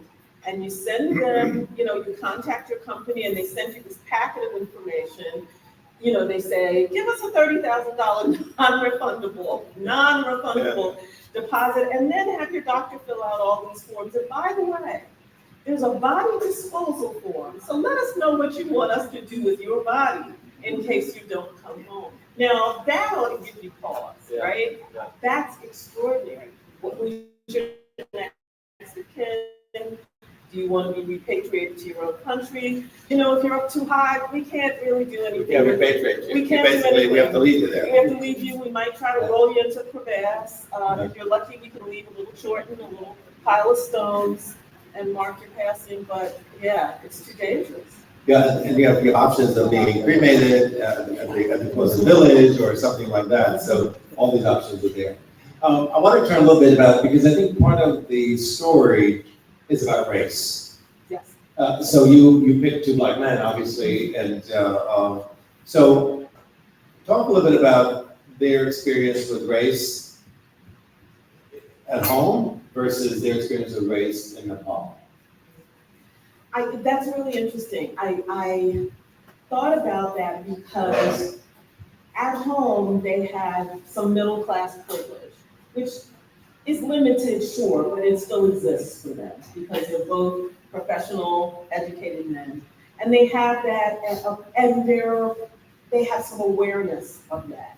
and you send them, you contact your company and they send you this packet of information. They say, give us a $30,000 non-refundable deposit, and then have your doctor fill out all these forms. And by the way, there's a body disposal form. So let us know what you want us to do with your body in case you don't come home. Now, that'll give you pause, right? Yeah. That's extraordinary. What was your next of kin? Do you want to be repatriated to your own country? You know, if you're up too high, we can't really do anything. Yeah, repatriate you. We can't do Basically, we have to leave you We there. have to leave you, we might try to roll you into a crevasse. If you're lucky, we can leave a little short and a little pile of stones and mark your passing, but yeah, it's too dangerous. Yeah, and you have the options of being cremated at the closest village or something like that, so all these options are there. I want to turn a little bit about, because I think part of the story is about race. Yes. So you picked two black men, obviously, and so talk a little bit about their experience with race at home versus their experience with race in Nepal. That's really interesting. I thought about that because at home, they had some middle class privilege, which is limited, sure, but it still exists for them because they're both professional, educated men. And they have that, and they have some awareness of that.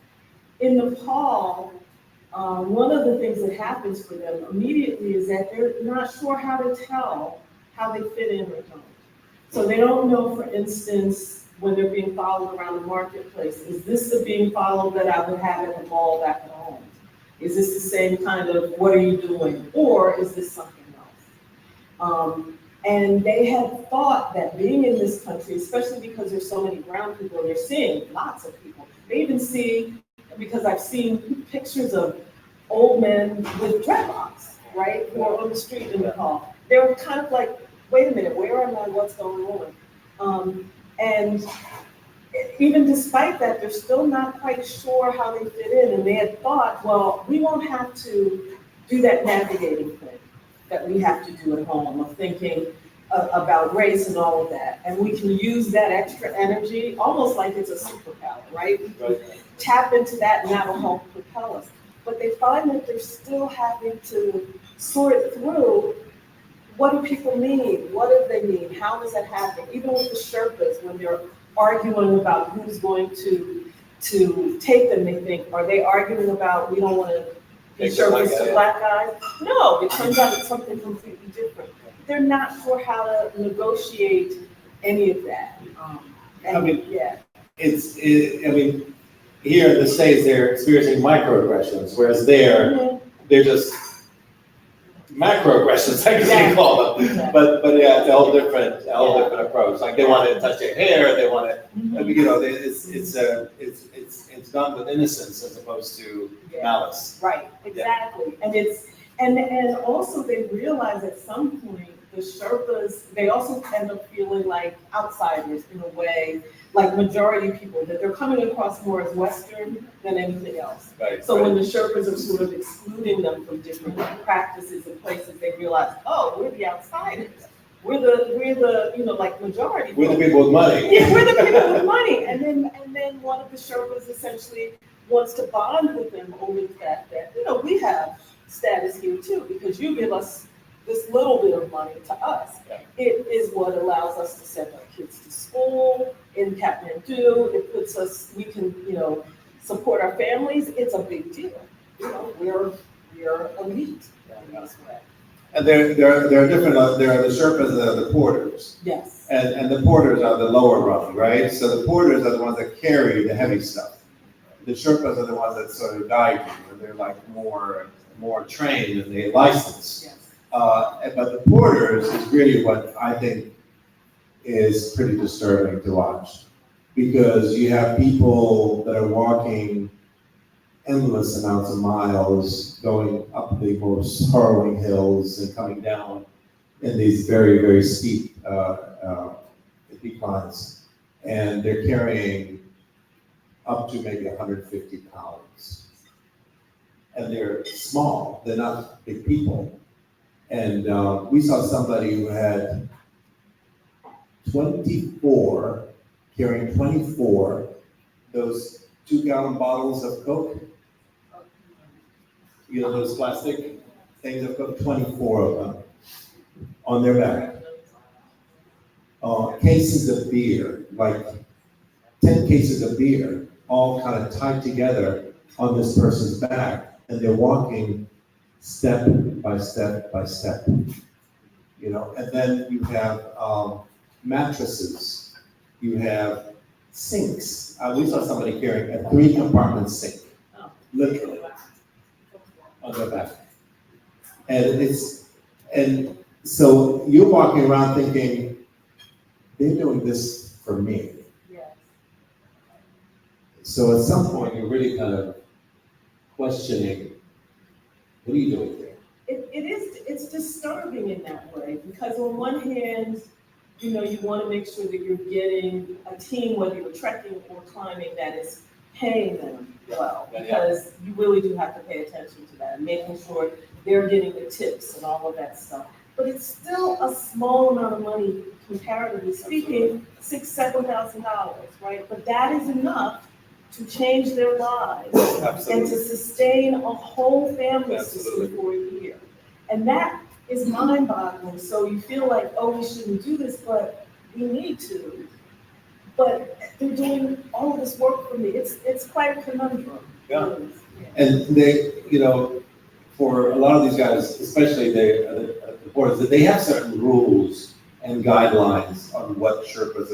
In Nepal, one of the things that happens for them immediately is that they're not sure how to tell how they fit in or don't. So they don't know, for instance, when they're being followed around the marketplace, is this the being followed that I would have at the mall back at home? Is this the same kind of, what are you doing? Or is this something else? And they had thought that being in this country, especially because there's so many brown people, they're seeing lots of people. They even see, because I've seen pictures of old men with dreadlocks, right? Who are on the street in Nepal. They're kind of like, wait a minute, where am I, what's going on? And even despite that, they're still not quite sure how they fit in. And they had thought, well, we won't have to do that navigating thing that we have to do at home of thinking about race and all of that. And we can use that extra energy, almost like it's a superpower, right? We can tap into that and that'll help propel us. But they find that they're still having to sort through, what do people mean? What do they mean? How does that happen? Even with the Sherpas, when they're arguing about who's going to take them, they think, are they arguing about, we don't want to be Sherpas to black guys? No, it turns out it's something completely different. They're not sure how to negotiate any of that. Yeah. Here in the States, they're experiencing microaggressions, whereas there, they're just macroaggressions, I guess you call them. Exactly. But yeah, it's a whole different approach. Like they want to touch their hair, they want to, you know, it's done with innocence as opposed to malice. Right, exactly. Yeah. And also they realize at some point the Sherpas, they also end up feeling like outsiders in a way, like majority people, that they're coming across more as Western than anything else. Right. So when the Sherpas are sort of excluding them from different practices and places, they realize, oh, we're the outsiders. We're the like majority. We're the people with money. Yeah, we're the people with money. And then one of the Sherpas essentially wants to bond with them over the fact that, we have status here too, because you give us this little bit of money to us. Yeah. It is what allows us to send our kids to school in Kathmandu. It puts us, we can, support our families. It's a big deal. We're elite in this way. And there are different, there are the Sherpas and there are the porters. Yes. And the porters are the lower rung, right? So the porters are the ones that carry the heavy stuff. The Sherpas are the ones that sort of guide you, and they're like more trained and they license. Yes. But the porters is really what I think is pretty disturbing to watch, because you have people that are walking endless amounts of miles, going up the most harrowing hills and coming down in these very, very steep declines, and they're carrying up to maybe 150 pounds. And they're small, they're not big people. And we saw somebody who had carrying 24, those 2-gallon bottles of Coke. Those plastic things of Coke, 24 of them on their back. Cases of beer, like 10 cases of beer, all kind of tied together on this person's back. And they're walking step by step by step. you know, and then you have, mattresses, you have sinks. We saw somebody carrying a 3-compartment sink, literally, on their back. And so you're walking around thinking, they're doing this for me. Yes. So at some point, you're really kind of questioning, what are you doing there? It's disturbing in that way, because on one hand, you know, you want to make sure that you're getting a team, whether you're trekking or climbing, that is paying them well, because you really do have to pay attention to that, and making sure they're getting the tips and all of that stuff. But it's still a small amount of money, comparatively speaking, $6,000–7,000, right? But that is enough to change their lives and Absolutely. to sustain a whole family system Absolutely. for a year. And that is mind-boggling. So you feel like, oh, we shouldn't do this, but we need to. But they're doing all of this work for me. It's quite a conundrum. Yeah. And they, you know, for a lot of these guys, especially the boards, that they have certain rules and guidelines on what Sherpas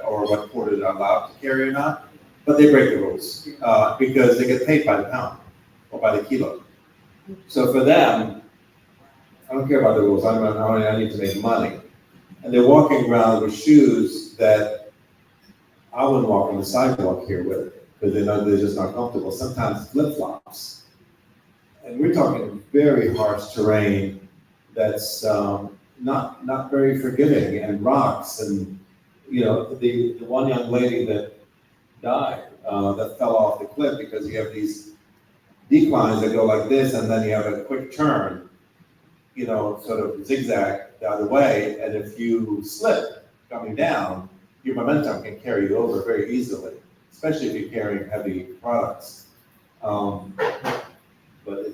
or what porters are allowed to carry or not, but they break the rules because they get paid by the pound or by the kilo. So for them, I don't care about the rules. I need to make money, and they're walking around with shoes that I wouldn't walk on the sidewalk here with, because they know they're just not comfortable. Sometimes flip-flops. And we're talking very harsh terrain that's not very forgiving, and rocks, and, you know, the one young lady that died, that fell off the cliff, because you have these declines that go like this, and then you have a quick turn, you know, sort of zigzag the other way, and if you slip coming down, your momentum can carry you over very easily, especially if you're carrying heavy products. But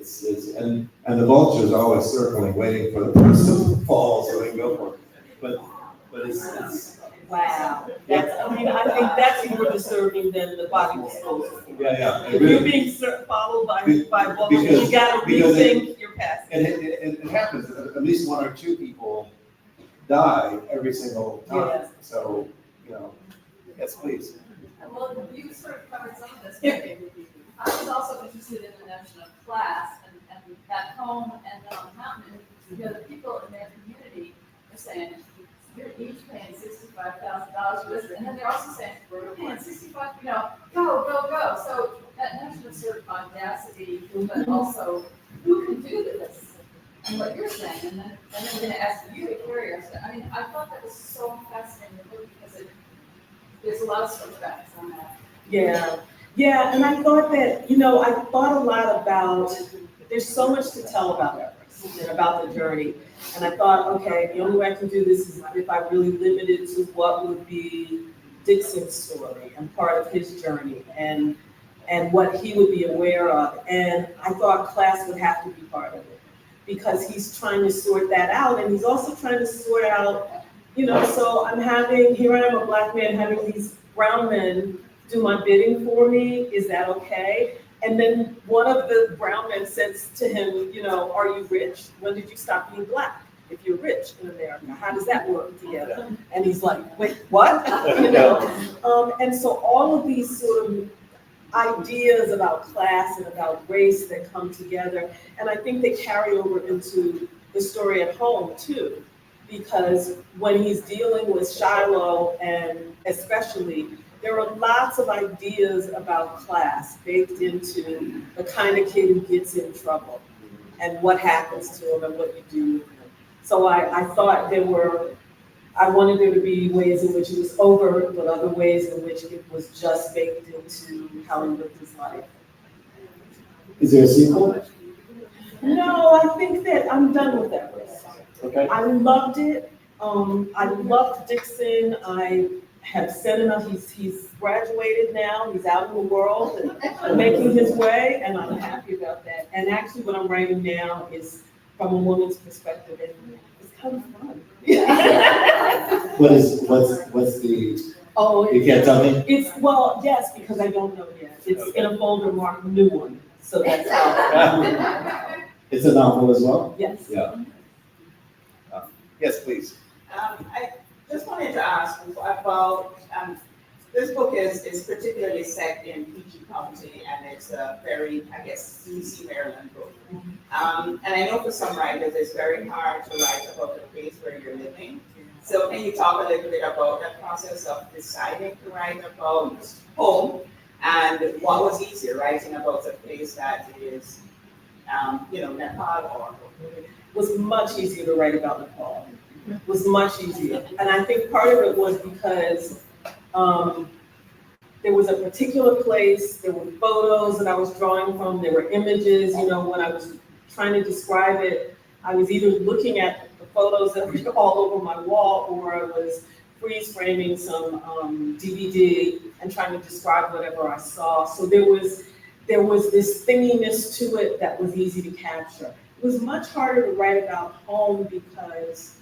and the vultures are always circling, waiting for the person to fall so they can go for it. But it's Wow. I mean, I think that's more disturbing than the body disposal. yeah. If you're being followed by vultures, you gotta because rethink your passage. And it happens, at least 1 or 2 people die every single time. Yes. So, you know, yes, please. Well, you sort of covered some of this, but I was also interested in the notion of class, and at home and then on the mountain, you know, the people in their community are saying, you're each paying $65,000 for this, and then they're also saying, we're paying 65, you know, go. So that notion of sort of audacity, but also, who can do this? And what you're saying, and then we're gonna ask you to carry our stuff. I mean, I thought that was so fascinating, because there's a lot of switchbacks on that. Yeah, and I thought that, you know, I thought a lot about, there's so much to tell about Everest and about the journey. And I thought, okay, the only way I can do this is if I really limited to what would be DIXON's story and part of his journey and what he would be aware of. And I thought class would have to be part of it, because he's trying to sort that out. And he's also trying to sort out, you know, so here I am, a Black man, having these brown men do my bidding for me. Is that okay? And then one of the brown men says to him, you know, are you rich? When did you stop being Black? If you're rich in America, how does that work together? And he's like, wait, what? You know, and so all of these sort of ideas about class and about race that come together, and I think they carry over into the story at home too, because when he's dealing with Shiloh, and especially, there are lots of ideas about class baked into the kind of kid who gets in trouble and what happens to him and what you do with him. So I thought I wanted there to be ways in which it was overt, but other ways in which it was just baked into how he lived his life. Is there a sequel? No, I think that I'm done with Everest. Okay. I loved it. I loved DIXON. I have said enough. He's graduated now. He's out in the world and making his way, and I'm happy about that. And actually, what I'm writing now is from a woman's perspective, and it's kind of fun. What's the? Oh, You can't tell me? Well, yes, because I don't know yet. It's in a folder marked new one, so that's how. It's a novel as well? Yes. Yeah. Yes, please. I just wanted to ask about, this book is particularly set in PG County, and it's a very, I guess, DC, Maryland book. And I know for some writers, it's very hard to write about the place where you're living. So can you talk a little bit about the process of deciding to write about home, and what was easier, writing about a place that is, Nepal or? Was much easier to write about Nepal. Was much easier. And I think part of it was because there was a particular place, there were photos that I was drawing from, there were images, when I was trying to describe it, I was either looking at the photos that were all over my wall, or I was freeze framing some DVD and trying to describe whatever I saw. So there was this thinginess to it that was easy to capture. It was much harder to write about home because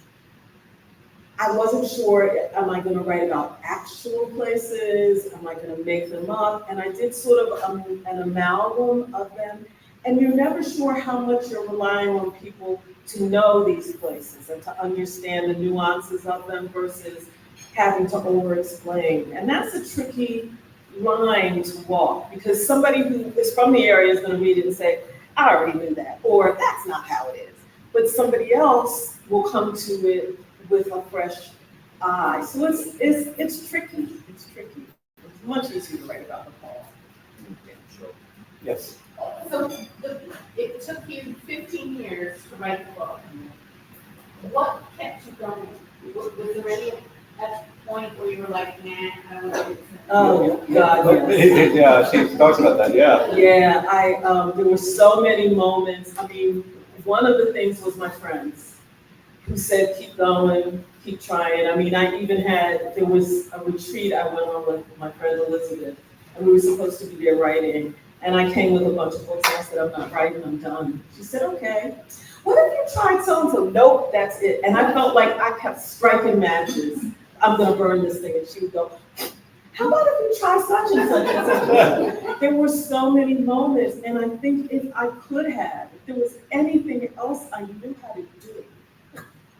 I wasn't sure, am I going to write about actual places? Am I going to make them up? And I did sort of an amalgam of them. And you're never sure how much you're relying on people to know these places and to understand the nuances of them versus having to over-explain. And that's a tricky line to walk, because somebody who is from the area is going to read it and say, I already knew that, or that's not how it is. But somebody else will come to it with a fresh eye. So it's tricky. It's tricky. It's much easier to write about Nepal. Yes. So it took you 15 years to write the book. What kept you going? Was there any at the point where you were like, nah, I don't want to do this? Oh, God, yes. Yeah, she talks about that, yeah. Yeah, there were so many moments. I mean, one of the things was my friends who said, keep going, keep trying. I mean, there was a retreat I went on with my friend Elizabeth, and we were supposed to be there writing. And I came with a bunch of books, and I said, I'm not writing, I'm done. She said, okay. What if you tried so-and-so? Nope, that's it. And I felt like I kept striking matches. I'm gonna burn this thing. And she would go, how about if you try such and such and such? There were so many moments, and I think if I could have, if there was anything else I knew how to do,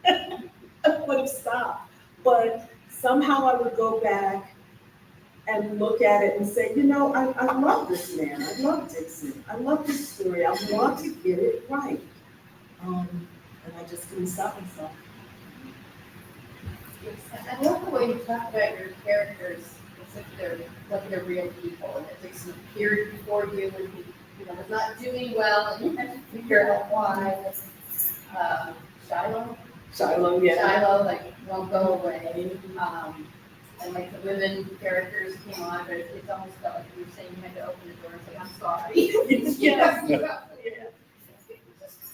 I would have stopped. But somehow I would go back and look at it and say, I love this man, I love DIXON, I love this story, I want to get it right. And I just couldn't stop myself. I love the way you talk about your characters as if they're like they're real people, and that DIXON appeared before you and he was not doing well, and you had to figure out why. Shiloh, yeah. Shiloh, like, won't go away. And like the women characters came on, but it's almost felt like you were saying you had to open the door and say, I'm sorry. Yes. Can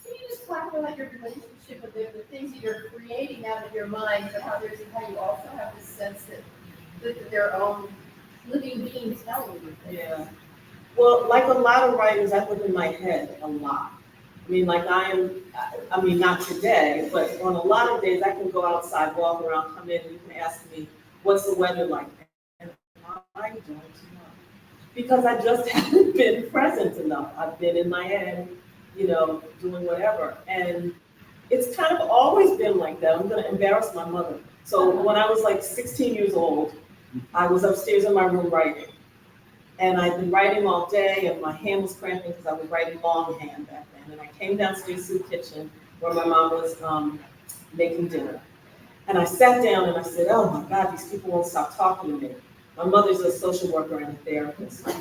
you just talk about your relationship with the things that you're creating out of your mind, but how you also have this sense that their own living beings telling you things? Yeah. Well, like a lot of writers, I live in my head a lot. I mean, not today, but on a lot of days, I can go outside, walk around, come in, and you can ask me, what's the weather like? And I don't know. Because I just haven't been present enough. I've been in my head, doing whatever. And it's kind of always been like that. I'm going to embarrass my mother. So when I was like 16 years old, I was upstairs in my room writing. And I'd been writing all day, and my hand was cramping because I was writing longhand back then. And I came downstairs to the kitchen where my mom was making dinner. And I sat down and I said, oh my God, these people won't stop talking to me. My mother's a social worker and a therapist. She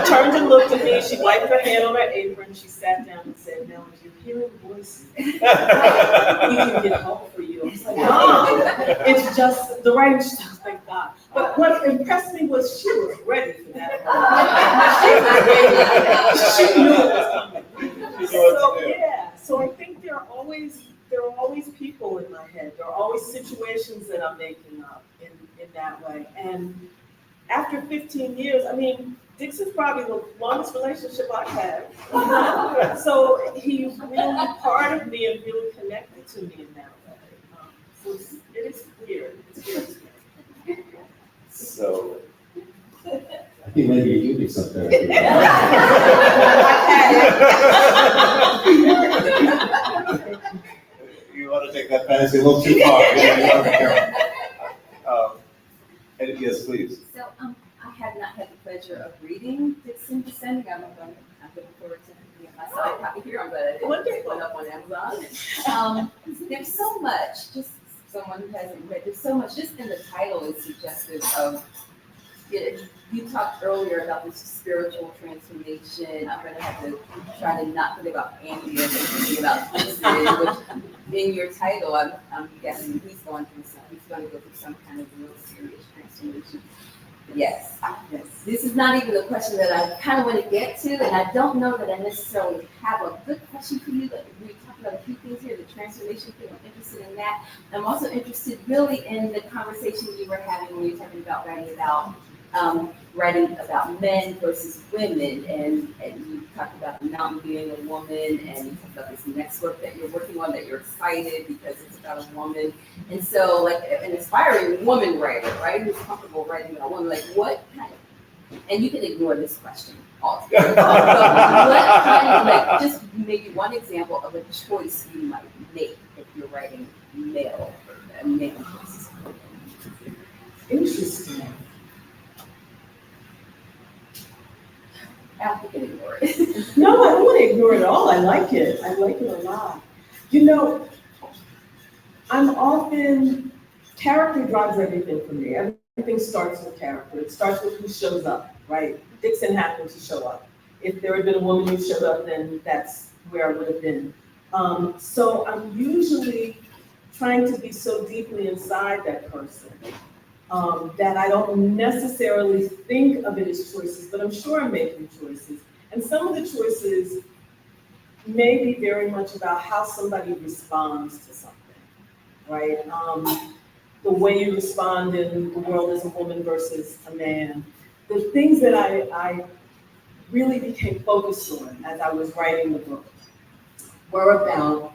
turned and looked at me, she wiped her hand on her apron, she sat down and said, now if you're hearing voices, we can get help for you. I was like, Mom, it's just the writing stuff, thank God. But what impressed me was she was ready for that. She knew it was coming. So I think there are always people in my head. There are always situations that I'm making up in that way. And after 15 years, I mean, DIXON's probably the longest relationship I've had. So he's really part of me and really connected to me in that way. So it is weird. It's weird. So. I think maybe you do need some therapy. take that fantasy a little too far. Yeah, you gotta be careful. And yes, please. So, I have not had the pleasure of reading DIXON Descending. I'm looking forward to reading my side copy here. I'm glad I didn't pick one up on Amazon. There's so much, just someone who hasn't read, there's so much, just in the title is suggestive of, you talked earlier about this spiritual transformation. I'm gonna have to try to not think about Andy and thinking about DIXON, which in your title, I'm guessing he's going to go through some kind of real serious transformation. Yes. This is not even a question that I kind of want to get to, and I don't know that I necessarily have a good question for you, but we talked about a few things here, the transformation thing, I'm interested in that. I'm also interested really in the conversation you were having when you were talking about writing about men versus women, and you talked about the mountain being a woman, and you talked about this next work that you're working on that you're excited because it's about a woman. And so, like, an aspiring woman writer, right, who's comfortable writing about a woman, like, what kind of, and you can ignore this question altogether, but what kind of, like, just maybe one example of a choice you might make if you're writing male choices. Interesting. I can ignore it. No, I don't want to ignore it at all. I like it. I like it a lot. You know, character drives everything for me. Everything starts with character. It starts with who shows up, right? DIXON happened to show up. If there had been a woman who showed up, then that's where I would have been. So I'm usually trying to be so deeply inside that person that I don't necessarily think of it as choices, but I'm sure I'm making choices. And some of the choices may be very much about how somebody responds to something, right? The way you respond in the world as a woman versus a man. The things that I really became focused on as I was writing the book were about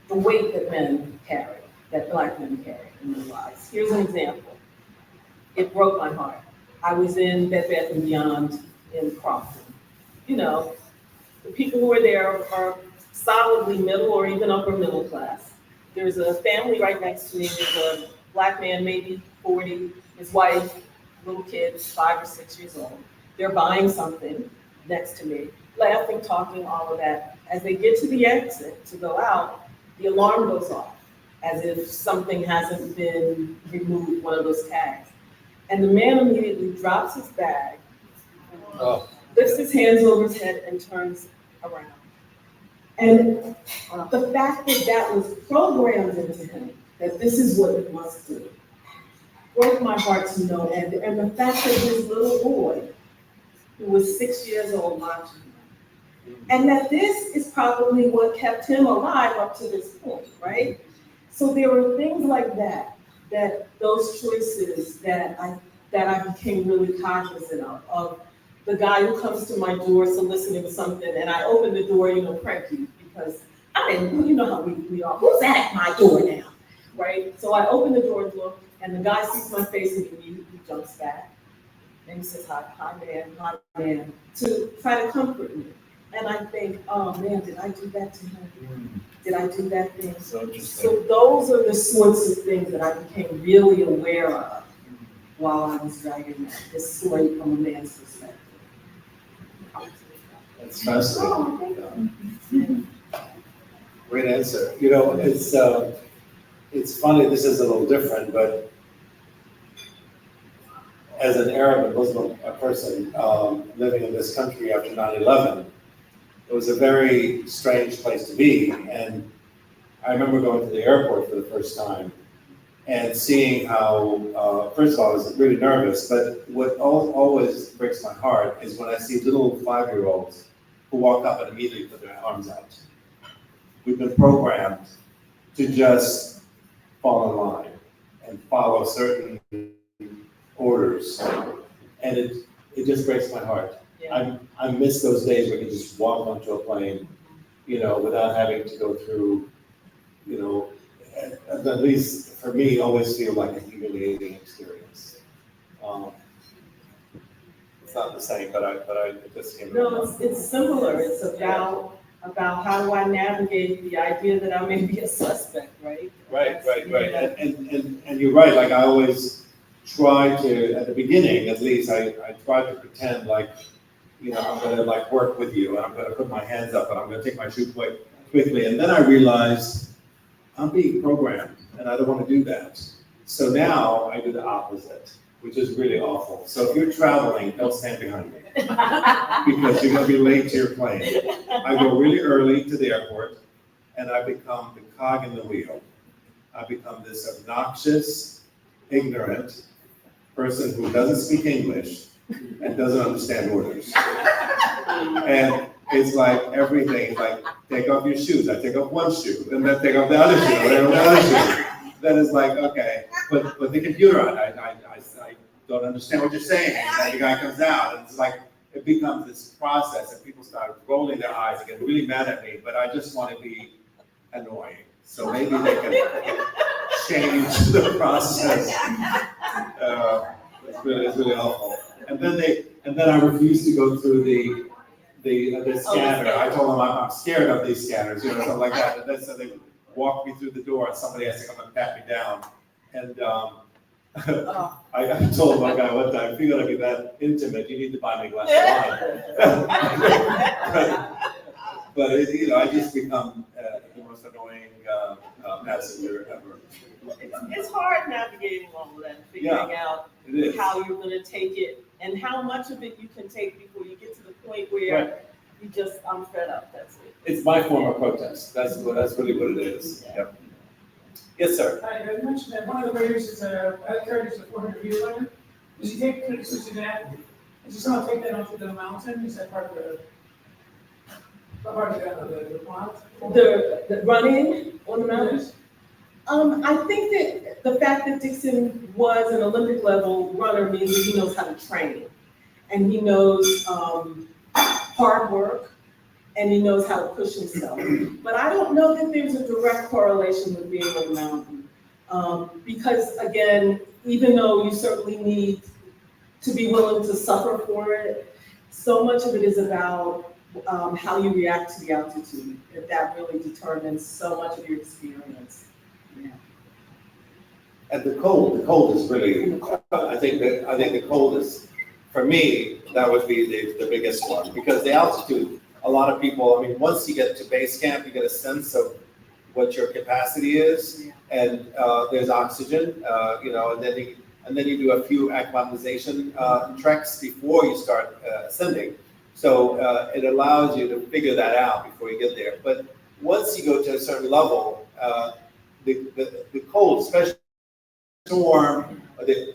the weight that men carry, that Black men carry in their lives. Here's an example. It broke my heart. I was in Bed Bath & Beyond in Crofton. You know, the people who are there are solidly middle or even upper middle class. There's a family right next to me. There's a Black man, maybe 40, his wife, little kids, 5 or 6 years old. They're buying something next to me, laughing, talking, all of that. As they get to the exit to go out, the alarm goes off, as if something hasn't been removed, one of those tags. And the man immediately drops his bag, lifts his hands over his head, and turns around. And the fact that that was programmed into him, that this is what it must do, broke my heart to no end. And the fact that his little boy, who was 6 years old, watching him, and that this is probably what kept him alive up to this point, right? So there were things like that, those choices that I became really cognizant of the guy who comes to my door soliciting something, and I open the door, cranky, because you know how we are. Who's that at my door now, right? So I open the door and look, and the guy sees my face and he jumps back. And he says, hi man, to try to comfort me. And I think, oh man, did I do that to him? Did I do that thing? So interesting. So those are the sorts of things that I became really aware of while I was writing this story from a man's perspective. That's fascinating. Great answer. It's funny, this is a little different, but as an Arab and Muslim person living in this country after 9/11, it was a very strange place to be. And I remember going to the airport for the first time and seeing how, first of all, I was really nervous, but what always breaks my heart is when I see little 5-year-olds who walk up and immediately put their arms out. We've been programmed to just fall in line and follow certain orders, and it just breaks my heart. Yeah. I miss those days where you just walk onto a plane, without having to go through, at least for me, always feel like a humiliating experience. It's not the same, but I just came. No, it's similar. It's about about how do I navigate the idea that I may be a suspect, right? Right. Yeah. And you're right, like I always try to, at the beginning at least, I try to pretend like, you know, I'm gonna like work with you, and I'm gonna put my hands up, and I'm gonna take my shoe quickly, and then I realized I'm being programmed, and I don't wanna do that. So now I do the opposite, which is really awful. So if you're traveling, don't stand behind me, because you're gonna be late to your plane. I go really early to the airport, and I become the cog in the wheel. I become this obnoxious, ignorant person who doesn't speak English and doesn't understand orders. And it's like everything, it's like, take off your shoes. I take off one shoe, and then take off the other shoe, and the other shoe. Then it's like, okay, put the computer on. I don't understand what you're saying. And then the guy comes out, and it's like, it becomes this process, and people start rolling their eyes and get really mad at me, but I just want to be annoying. So maybe they can change the process. It's really awful. And then I refuse to go through the scanner. I told them I'm scared of these scanners, you know, something like that. And then so they walk me through the door, and somebody has to come and pat me down. And I told one guy one time, if you're gonna be that intimate, you need to buy me a glass of wine. But you know, I just become the most annoying passenger ever. It's hard navigating all of that, figuring out It is. how you're gonna take it and how much of it you can take before you get to the point where you just, I'm fed up, that's it. It's my form of protest. That's really what it is. Yep. Yes, sir. Hi, you mentioned that one of the ways is Kurt is a 400-meter runner. Does he take switch to that? Does he somehow take that onto the mountain? Is that part of the plot? The running on the mountains? I think that the fact that Dixon was an Olympic level runner means that he knows how to train. And he knows hard work, and he knows how to push himself. But I don't know that there's a direct correlation with being on the mountain. Because again, even though you certainly need to be willing to suffer for it, so much of it is about how you react to the altitude. That really determines so much of your experience. Yeah. And the cold is really, I think the cold is, for me, that would be the biggest one, because the altitude, a lot of people, I mean, once you get to base camp, you get a sense of what your capacity is, and there's oxygen, you know, and then you do a few acclimatization treks before you start ascending. So it allows you to figure that out before you get there. But once you go to a certain level, the cold, especially storm,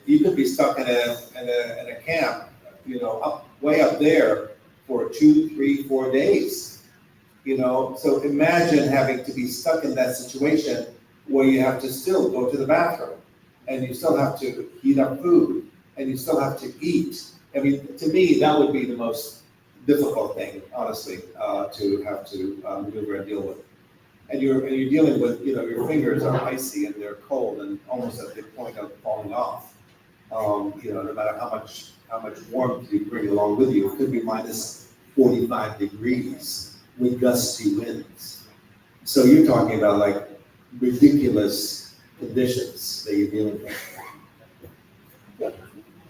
you could be stuck in a camp, you know, way up there for 2, 3, 4 days, you know. So imagine having to be stuck in that situation where you have to still go to the bathroom, and you still have to heat up food, and you still have to eat. I mean, to me, that would be the most difficult thing, honestly, to have to maneuver and deal with. And you're dealing with, you know, your fingers are icy and they're cold and almost at the point of falling off. You know, no matter how much warmth you bring along with you, it could be minus 45 degrees with gusty winds. So you're talking about like ridiculous conditions that you're dealing with.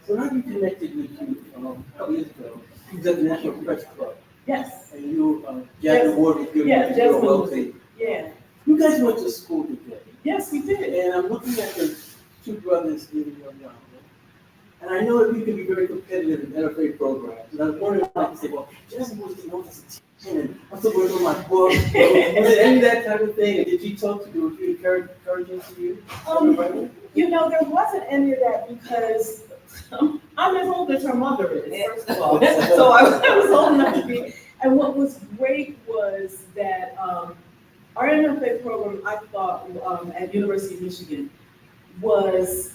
So how you connected with you a couple years ago? You was at the National Press Club. Yes. And you, Jasmine Ward was giving Yeah, you Jasmine your was- wealthy. Yeah. You guys went to school together. Yes, we did. And I'm looking at the two brothers living on the island. And I know that we can be very competitive in NFA programs. And I was wondering if I could say, well, Jasmine was the oldest teacher, and I'm still working on my book. Was it any of that type of thing? And did you talk to you? Was she encouraging to you? You know, there wasn't any of that because I'm as old as her mother is, first of all. So I was old enough to be. And what was great was that our NFA program, I thought, at University of Michigan was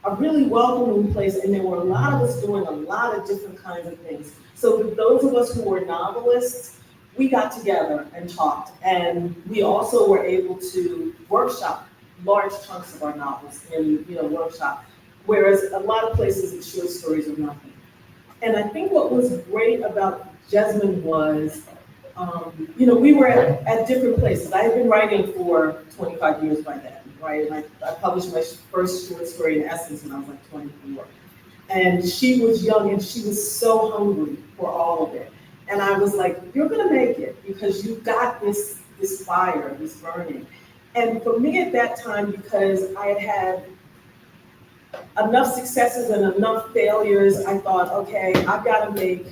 a really welcoming place, and there were a lot of us doing a lot of different kinds of things. So for those of us who were novelists, we got together and talked, and we also were able to workshop large chunks of our novels in, you know, workshop, whereas a lot of places it's short stories or nothing. And I think what was great about Jasmine was We were at different places. I had been writing for 25 years by then, right? And I published my first short story in Essence when I was like 24. And she was young and she was so hungry for all of it. And I was like, you're gonna make it because you got this fire, this burning. And for me at that time, because I had enough successes and enough failures, I thought, okay, I've gotta make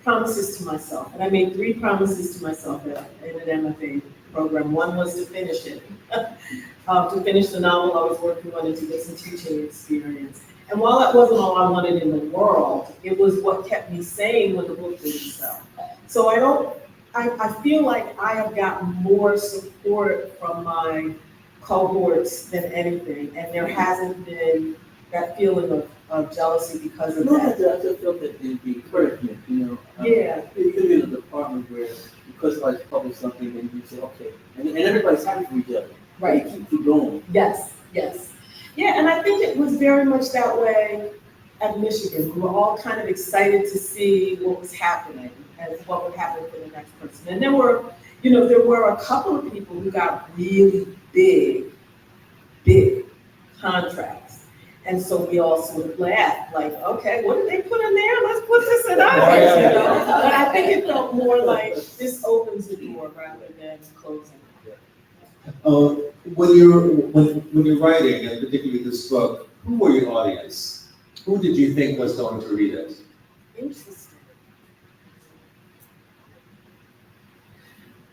promises to myself. And I made 3 promises to myself in an MFA program. One was to finish it, to finish the novel I was working on and to get some teaching experience. And while that wasn't all I wanted in the world, it was what kept me sane when the book didn't sell. So I feel like I have gotten more support from my cohorts than anything. And there hasn't been that feeling of jealousy because of that. I just felt that the encouragement, Yeah. You could be in a department where, because somebody's published something, and you say, okay, and everybody's happy for each other. Right. They keep going. Yes. Yeah, and I think it was very much that way at Michigan. We were all kind of excited to see what was happening and what would happen for the next person. And there were a couple of people who got really big contracts. And so we all sort of laughed, like, okay, what did they put in there? Let's put this in ours, But I think it felt more like this opens the door rather than closing. When you're writing, and particularly this book, who were your audience? Who did you think was going to read it? Interesting.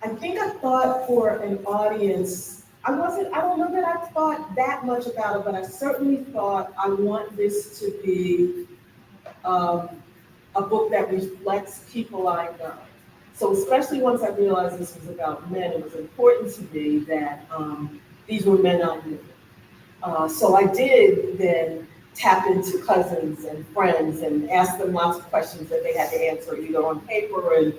I think I thought for an audience, I don't know that I thought that much about it, but I certainly thought I want this to be a book that reflects people I know. So especially once I realized this was about men, it was important to me that these were men I knew. So I did then tap into cousins and friends and ask them lots of questions that they had to answer, either on paper and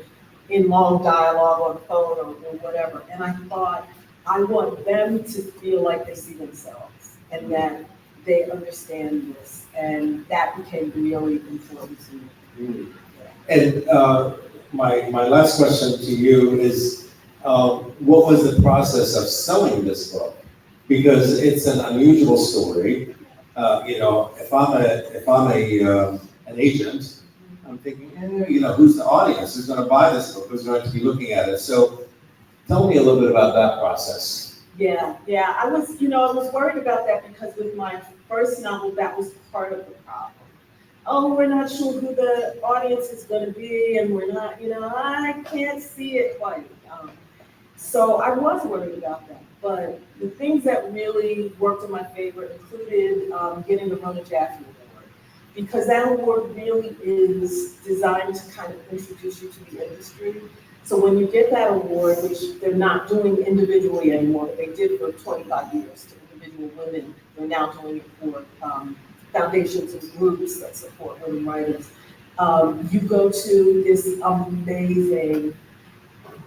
in long dialogue on the phone or whatever. And I thought, I want them to feel like they see themselves and that they understand this. And that became really important to me. And my last question to you is, what was the process of selling this book? Because it's an unusual story. If I'm an agent, I'm thinking, who's the audience? Who's going to buy this book? Who's going to be looking at it? So tell me a little bit about that process. Yeah. I was worried about that because with my first novel, that was part of the problem. Oh, we're not sure who the audience is going to be, and we're not, I can't see it quite. So I was worried about that. But the things that really worked in my favor included getting the Rona Jaffe Award, because that award really is designed to kind of introduce you to the industry. So when you get that award, which they're not doing individually anymore, but they did for 25 years to individual women, they're now doing it for foundations and groups that support women writers. You go to this amazing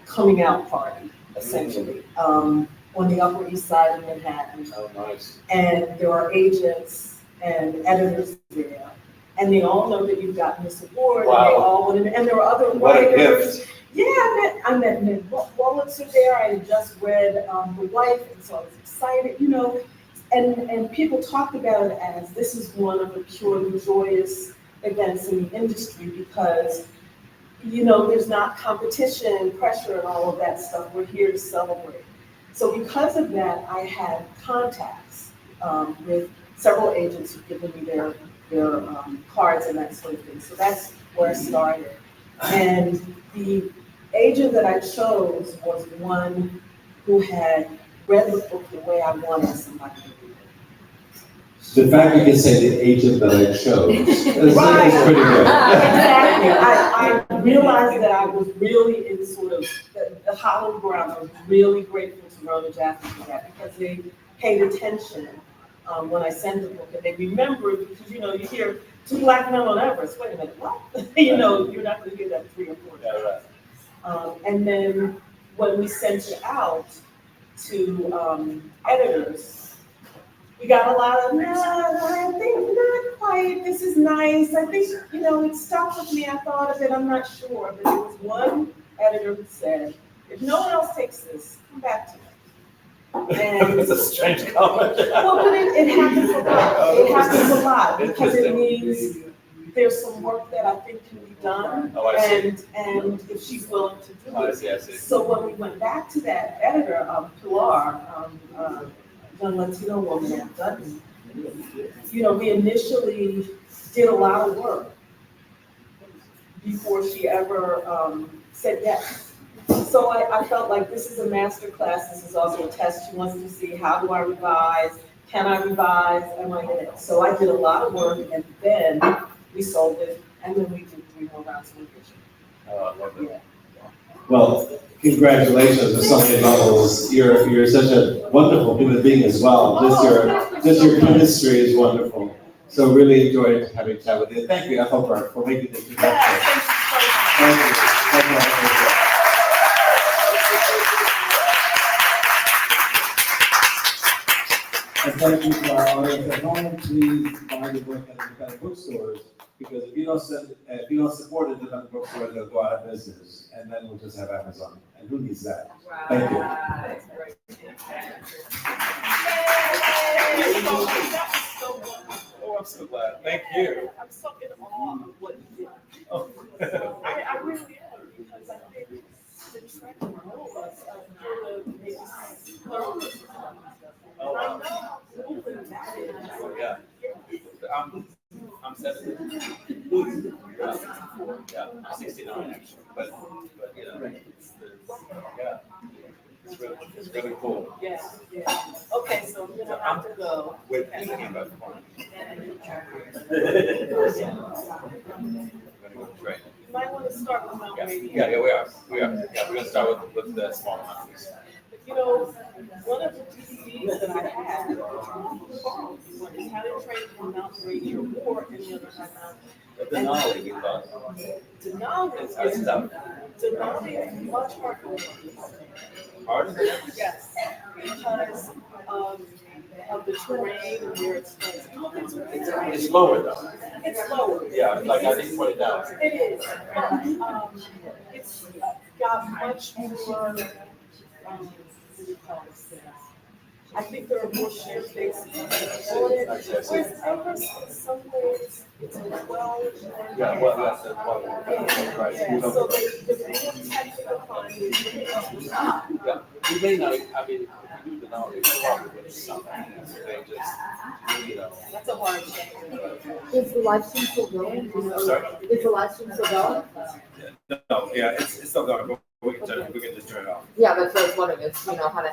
coming out party, essentially, on the Upper East Side of Manhattan. Oh, nice. And there are agents and editors there, and they all know that you've gotten this award. Wow. And they all want to, and there are other What a writers. gift. Yeah, I met Ned Wolitzer there. I had just read The Wife, and so I was excited, and people talked about it as this is one of the purely joyous events in the industry because, there's not competition, pressure, and all of that stuff. We're here to celebrate. So because of that, I had contacts with several agents who've given me their cards and that sort of thing. So that's where I started. And the agent that I chose was one who had read the book the way I wanted somebody to read it. The fact you can say the agent that I chose is pretty good. Exactly. I realized that I was really in sort of the hollow ground. I was really grateful to Rona Jaffe for that because they paid attention when I sent the book, and they remembered because you hear 2 Black men on Everest. Wait a minute, what? You're not going to hear that 3 or 4 times. And then when we sent it out to editors, we got a lot of, I think not quite, this is nice. I think, it stuck with me. I thought of it, I'm not sure. But there was one editor who said, if no one else takes this, come back to me. And, It's a strange comment. well, but it happens a lot. It happens a lot because it means there's some work that I think can be done. Oh, I see. And if she's willing to do I it. see, I see. So when we went back to that editor, Pilar, young Latino woman at Dutton, we initially did a lot of work before she ever said yes. So I felt like this is a master class. This is also a test. She wants to see, how do I revise? Can I revise? Am I in it? So I did a lot of work, and then we sold it, and then we did 3 more rounds of revision. Oh, I love it. Yeah. Well, congratulations on so many levels. You're such a wonderful human being as well. Just your chemistry is wonderful. So really enjoyed having chat with you. Thank you, Ethel, for making this introduction. Thank you. Thank you. And thank you to our audience at home. Please buy the book at independent bookstores, because if you don't support independent bookstores, they'll go out of business, and then we'll just have Amazon. And who needs that? Thank you. Oh, I'm so glad. Thank you. I'm so in awe of what you did. Oh. I really am, because I think the trend in all of us of maybe pluralism. Oh, wow. I know, moving that is. Yeah. I'm 70. Yeah, I'm 69 actually, but yeah, it's really cool. Yeah, yeah. Okay, so I'm gonna have to go. Wait, you came back from Right. You might want to start with Mount Yeah, Rainier. yeah, we are. Yeah, we're gonna start with the small mountains. One of the DVDs that I had, was how to train in Mount Rainier or any other high mountain. But the Denali, we thought. Denali is much harder. Harder? Yes, because of the terrain and where it's placed. It's lower though. It's lower. Yeah, like I didn't put it down. It is, but it's got much more, what do you call it? I think there are more shared faces. Whereas ever some ways it's a well. Yeah, well, that's the one. Right. Yeah, so the more technical findings. Yeah, we may not, I mean, if we do the Denali, it's probably with something. They just, That's a hard check. Is the live stream still going? I'm sorry? Is the live stream still going? No, yeah, it's still going, but we can just turn it off. Yeah, that's what I was wondering, is, how to